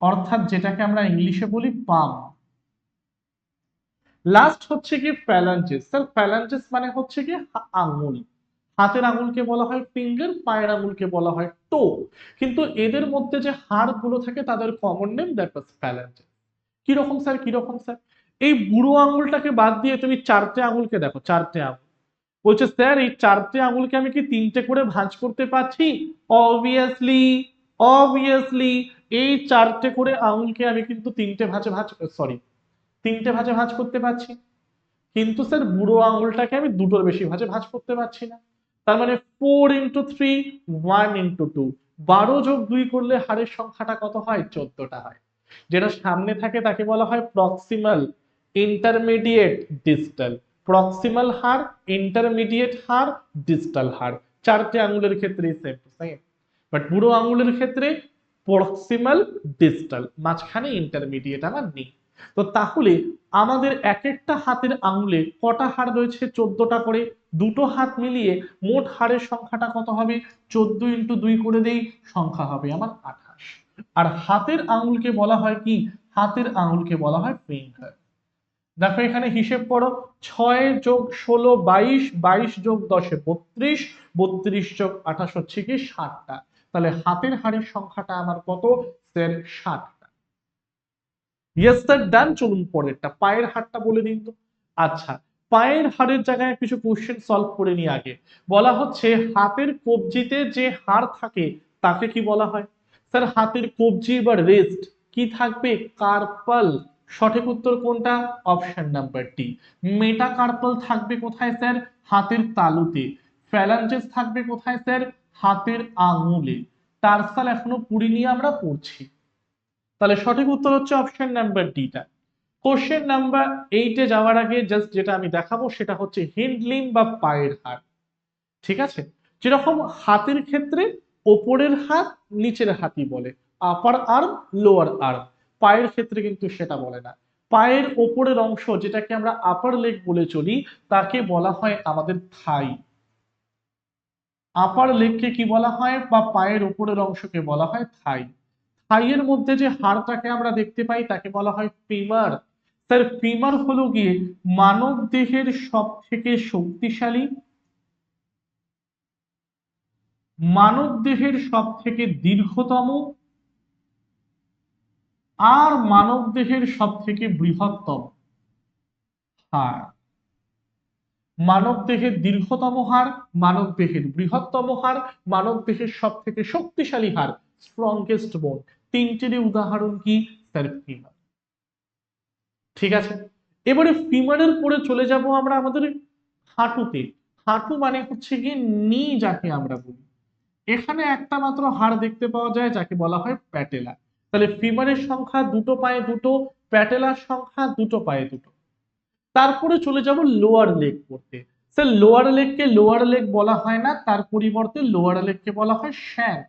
অর্থাৎ যেটাকে আমরা ইংলিশে বলি পাম। লাস্ট হচ্ছে কি ফ্যালাঞ্জেস। স্যার ফ্যালাঞ্জেস মানে হচ্ছে কি আঙ্গুল। হাতের আঙ্গুলকে বলা হয় ফিঙ্গার, পায়ের আঙ্গুলকে বলা হয় টো। কিন্তু এদের মধ্যে যে হাড়গুলো থাকে তাদের common name, that was phalanges. কিরকম স্যার, কিরকম স্যার? এই বুড়ো আঙ্গুলটাকে বাদ দিয়ে তুমি 4টে আঙ্গুলকে দেখো, 4টে আঙ্গুল। বলছে স্যার এই 4টে আঙ্গুলকে আমি কি 3টে করে ভাঁজ করতে পারছি? Obviously, obviously. এই 4টে করে আঙ্গুলকে আমি কিন্তু 3টে ভাঁজে ভাঁজ, সরি, 3টে ভাঁজে ভাঁজ করতে পারছি। কিন্তু স্যার বুড়ো আঙুলটাকে আমি দুটোর বেশি ভাঁজে ভাঁজ করতে পারছি না। তার মানে 4 × 3, 1 × 2, 12 + 2 করলে হাড়ের সংখ্যাটা কত হয়? 14টা হয়। যেটা সামনে থাকে তাকে বলা হয় প্রক্সিমাল, ইন্টারমিডিয়েট, ডিস্টাল। প্রক্সিমাল হাড়, ইন্টারমিডিয়েট হাড়, ডিস্টাল হাড়। 4টে আঙুলের ক্ষেত্রে সেম টু সেম। বাট বুড়ো আঙুলের ক্ষেত্রে প্রক্সিমাল, ডিস্টাল, মাঝখানে ইন্টারমিডিয়েট আমার নেই। তো তাহলে আমাদের এক একটা হাতের আঙুলে কটা হাড় রয়েছে? 14টা করে। দুটো হাত মিলিয়ে মোট হাড়ের সংখ্যাটা কত হবে? 14 × 2 করে দেই, সংখ্যা হবে আমার 28। আর হাতের আঙুলকে বলা হয় কি? হাতের আঙুলকে বলা হয় ফিঙ্গার। দেখো এখানে হিসেব করো, 6 + 16 22, 22 + 10 32, 32 + 28 হচ্ছে কি 60টা। তাহলে হাতের হাড়ের সংখ্যাটা আমার কত? স্যার 60টা। ইয়েস স্যার, ডান। চলুন পরেরটা, পায়ের হাড়টা বলে দিন তো। আচ্ছা, পায়ের হাড়ের জায়গায় কিছু কোশ্চেন সলভ করে নিয়ে আগে। বলা হচ্ছে হাতের কবজিতে যে হাড় থাকে তাকে কি বলা হয়? স্যার হাতের কবজি বা রেস্ট কি থাকবে? কার্পাল। সঠিক উত্তর কোনটা? Option number D. মেটাকার্পাল থাকবে কোথায় স্যার? হাতের তালুতে। ফ্যালাঞ্জেস থাকবে কোথায় স্যার? হাতের আঙুলে। টার্সাল এখনো পড়িনি, আমরা পড়ছি। তাহলে সঠিক উত্তর হচ্ছে অপশন নাম্বার ডিটা। কোশ্চেন নাম্বার 8-এ যাওয়ার আগে জাস্ট যেটা আমি দেখাবো সেটা হচ্ছে হিন্ড লিম্ব বা পায়ের হাড়। ঠিক আছে, যেরকম হাতের ক্ষেত্রে ওপরের হাত নিচের হাতই বলে, আপার আর্ম, লোয়ার আর্ম। পায়ের ক্ষেত্রে কিন্তু সেটা বলে না। পায়ের ওপরের অংশ যেটাকে আমরা আপার লেগ বলে চলি তাকে বলা হয় আমাদের থাই। আপার লেগকে কি বলা হয়, বা পায়ের উপরের অংশকে বলা হয় থাই। থাইয়ের মধ্যে যে হাড়টাকে আমরা দেখতে পাই তাকে বলা হয় ফিমার। স্যার ফিমার হলো গিয়ে মানব দেহের সব থেকে শক্তিশালী, মানব দেহের সব থেকে দীর্ঘতম, আর মানব দেহের সব থেকে বৃহত্তম হাড়। মানব দেহের দীর্ঘতম হাড়, মানব দেহের বৃহত্তম হাড়, মানব দেহের সব থেকে শক্তিশালী হাড়, স্ট্রংগেস্ট বোন। তিনটেরই উদাহরণ কি? Sir femur. ঠিক আছে, এবারে ফিমারের পরে চলে যাব আমরা আমাদের হাঁটুতে। হাঁটু মানে হচ্ছে গিয়ে নি যাকে আমরা বলি। এখানে একটা মাত্র হাড় দেখতে পাওয়া যায় যাকে বলা হয় প্যাটেলা। তাহলে ফিমারের সংখ্যা দুটো পায়ে দুটো, প্যাটেলার সংখ্যা দুটো পায়ে দুটো। তারপরে চলে যাব লোয়ার লেগ পড়তে। স্যার লোয়ার লেগকে লোয়ার লেগ বলা হয় না, তার পরিবর্তে লোয়ার লেগকে বলা হয় শ্যাঙ্ক,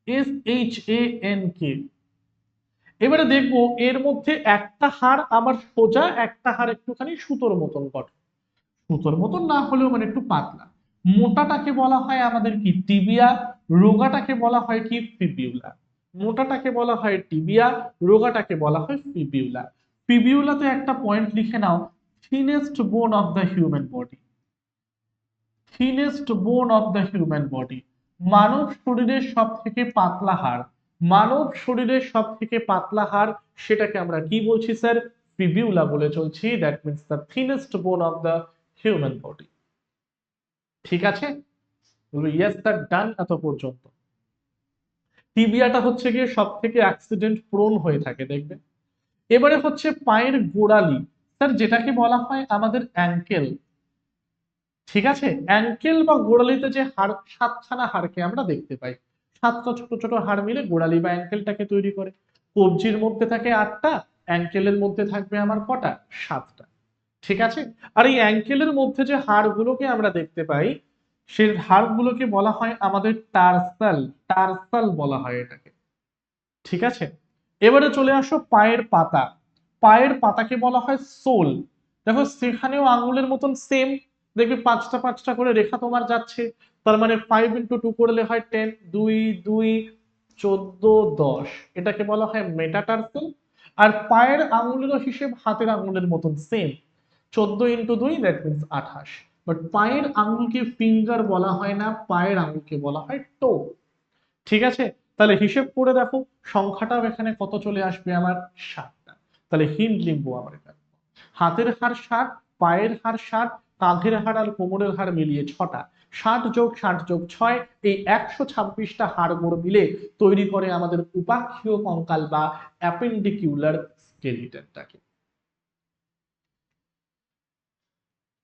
SHANK। এবারে দেখবো এর মধ্যে একটা হাড় আমার সোজা, একটা হাড় একটুখানি সুতোর মতন গঠন। সুতোর মতন না হলেও মানে একটু পাতলা। মোটাটাকে বলা হয় আমাদের কি? টিবিয়া। রোগাটাকে বলা হয় কি? ফিবিউলা। মোটাটাকে বলা হয় টিবিয়া, রোগাটাকে বলা হয় ফিবিউলা। ফিবিউলাতে একটা পয়েন্ট লিখে নাও, thinnest bone of the human body. Thinnest bone of the human body, মানব শরীরের সব থেকে পাতলা হাড়। মানব শরীরের সব থেকে পাতলা হাড়, সেটাকে আমরা কি বলছি স্যার? ফিবিউলা বলে চলছি। That means the thinnest bone of the human body. ঠিক আছে, ইয়েস স্যার, ডান এত পর্যন্ত। টিবিয়াটা হচ্ছে গিয়ে সব থেকে অ্যাক্সিডেন্ট প্রোন হয়ে থাকে দেখবে। এবারে হচ্ছে পায়ের গোড়ালি, স্যার যেটাকে বলা হয় আমাদের অ্যাঙ্কেল। ঠিক আছে, অ্যাঙ্কেল বা গোড়ালিতে যে হাড়, সাতখানা হাড়কে আমরা দেখতে পাই, সাতটা ছোট ছোট হাড় মিলে গোড়ালি বা অ্যাঙ্কেলটাকে তৈরি করে। কবজির মধ্যে থাকে 8টা, অ্যাঙ্কেলের মধ্যে থাকবে আমার কটা, 7টা। ঠিক আছে, আর এই অ্যাঙ্কেলের মধ্যে যে হাড়গুলোকে আমরা দেখতে পাই, সেই হাড়গুলোকে বলা হয় আমাদের টার্সাল, টার্সাল বলা হয় এটাকে। ঠিক আছে, এবারে চলে আসো পায়ের পাতা। পায়ের পাতাকে বলা হয় সোল। দেখো সেখানেও আঙুলের মতন সেম, দেখবে 5টা 5টা করে রেখা তোমার যাচ্ছে, তার মানে 5 × 2 করলে হয় 10, 2 2 14 10, এটাকে বলা হয় মেটাটার্সাল। আর পায়ের আঙুলেরও হিসেব হাতের আঙুলের মতন সেম, 14 × 2 দ্যাট মিনস 28। বাট পায়ের আঙুলকে ফিঙ্গার বলা হয় না, পায়ের আঙুলকে বলা হয় টো। ঠিক আছে, তাহলে হিসেব করে দেখো সংখ্যাটাও এখানে কত চলে আসবে আমার, 7টা। তাহলে হিন্ড লিম্ব আমার এটা, হাতের হাড় 7, পায়ের হাড় 7, কাঁধের হাড় আর কোমরের হাড় মিলিয়ে 6টা। 60 + 60 + 6, এই 126টা হাড় গোড় মিলে তৈরি করে আমাদের উপাক্ষীয় কঙ্কাল বা অ্যাপেন্ডিকিউলার স্কেলিটনটাকে।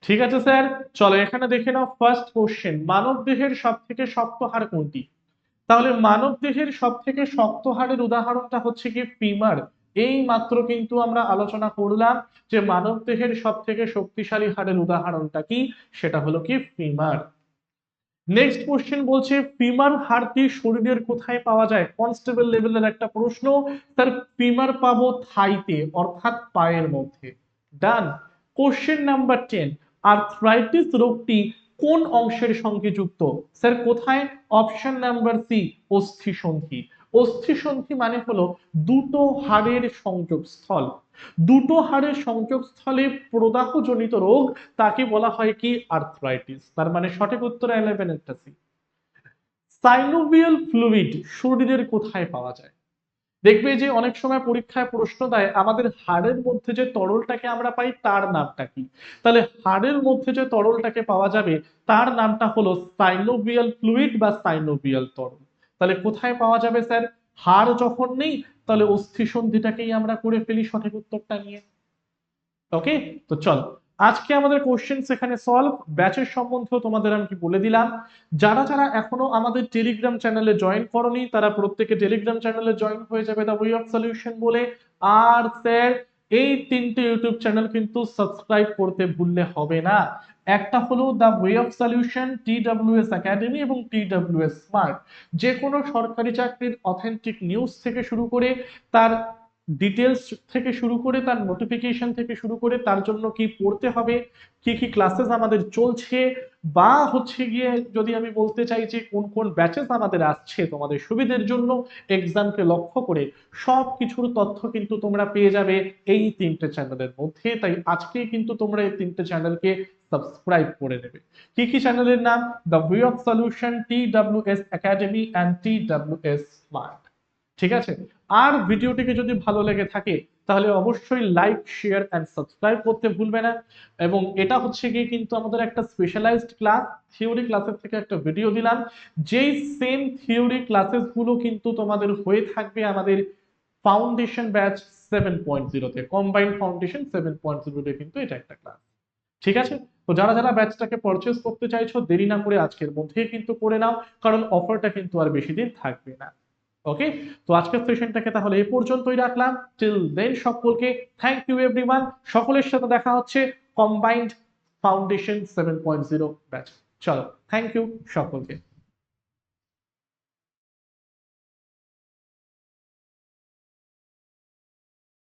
ঠিক আছে স্যার, চলো এখানে দেখে নাও ফার্স্ট কোশ্চেন, মানব দেহের সব থেকে শক্ত হাড় কোনটি? তাহলে মানব দেহের সব থেকে শক্ত হাড়ের উদাহরণটা হচ্ছে কি ফিমার। এই মাত্র কিন্তু আমরা আলোচনা করলাম যে মানব দেহের সব থেকে শক্তিশালী হাড়ের উদাহরণটা কি, সেটা হলো কি ফিমার। নেক্সট কোশ্চেন বলছে ফিমার হাড়টি শরীরের কোথায় পাওয়া যায়, কনস্টেবল লেভেলের একটা প্রশ্ন। তার ফিমার পাবো থাইতে, অর্থাৎ পায়ের মধ্যে। ডান। কোশ্চেন নাম্বার 10, আর্থ্রাইটিস রোগটি কোন অংশের সঙ্গে যুক্ত? স্যার কোথায়? অপশন নাম্বার সি, অস্থিসন্ধি। অস্থিসন্ধি মানে হলো দুটো হাড়ের সংযোগস্থল, দুটো হাড়ের সংযোগস্থলে প্রদাহজনিত রোগ, তাকে বলা হয় কি আর্থ্রাইটিস। তার মানে সঠিক উত্তর 11 একটা সি। সাইনোভিয়াল ফ্লুইড শরীরের কোথায় পাওয়া যায়? দেখবে যে অনেক সময় পরীক্ষায় প্রশ্ন দেয় আমাদের হাড়ের মধ্যে যে তরলটাকে আমরা পাই তার নামটা কি। তাহলে হাড়ের মধ্যে যে তরলটাকে পাওয়া যাবে তার নামটা হলো সাইনোভিয়াল ফ্লুইড বা সাইনোভিয়াল তরল। তাহলে কোথায় পাওয়া যাবে স্যার? হাড় যখন নেই তাহলে অস্থিসন্ধিটাকেই আমরা করে ফেলি সঠিক উত্তরটা নিয়ে। ওকে, তো চলো আজকে আমাদের কোশ্চেন এখানে সলভ। ব্যাচের সম্বন্ধেও তোমাদের আমি কি বলে দিলাম, যারা যারা এখনো আমাদের টেলিগ্রাম চ্যানেলে জয়েন করনি তারা প্রত্যেকে টেলিগ্রাম চ্যানেলে জয়েন হয়ে যাবে দ্য ওয়ে অফ সলিউশন বলে। আর স্যার এই 3টে ইউটিউব চ্যানেল কিন্তু সাবস্ক্রাইব করতে ভুললে হবে না। একটা হলো the way of solution, TWS academy এবং TWS স্মার্ট। যে কোনো সরকারি চাকরির অথেন্টিক নিউজ থেকে শুরু করে তার ডিটেলস থেকে শুরু করে তার নোটিফিকেশন থেকে শুরু করে তার জন্য কি পড়তে হবে, কি কি ক্লাসেস আমাদের চলছে, বা হচ্ছে গিয়ে যদি আমি বলতে চাই যে কোন কোন ব্যাচেস আমাদের আসছে তোমাদের সুবিধের জন্য এক্সামকে লক্ষ্য করে, সব কিছুর তথ্য কিন্তু তোমরা পেয়ে যাবে এই 3টে চ্যানেলের মধ্যে। তাই আজকেই কিন্তু তোমরা এই 3টে চ্যানেলকে সাবস্ক্রাইব করে নেবে। কি কি চ্যানেলের নাম? The way of solution, TWS academy and TWS smart. ঠিক আছে, আর ভিডিওটিকে যদি ভালো লেগে থাকে তাহলে অবশ্যই লাইক শেয়ার এন্ড সাবস্ক্রাইব করতে ভুলবে না। এবং এটা হচ্ছে গিয়ে কিন্তু আমাদের একটা স্পেশালাইজড ক্লাস, থিওরি ক্লাসের থেকে একটা ভিডিও দিলাম, যেই সেম থিওরি ক্লাসেস গুলো কিন্তু তোমাদের হয়ে থাকবে আমাদের ফাউন্ডেশন ব্যাচ 7.0 তে, কম্বাইন্ড ফাউন্ডেশন 7.0 তে কিন্তু এটা একটা ক্লাস। ঠিক আছে, তো যারা যারা ব্যাচটাকে পারচেজ করতে চাইছো দেরি না করে আজকের মধ্যেই কিন্তু করে নাও, কারণ অফারটা কিন্তু আর বেশি দিন থাকবে না। ওকে, তো আজকের সেশনটাকে তাহলে এই পর্যন্তই রাখলাম। টিল দেন সকলকে থ্যাংক ইউ এভরিওয়ান। সকলের সাথে দেখা হচ্ছে কম্বাইন্ড ফাউন্ডেশন 7.0 ব্যাচ। চলো, থ্যাংক ইউ সকলকে।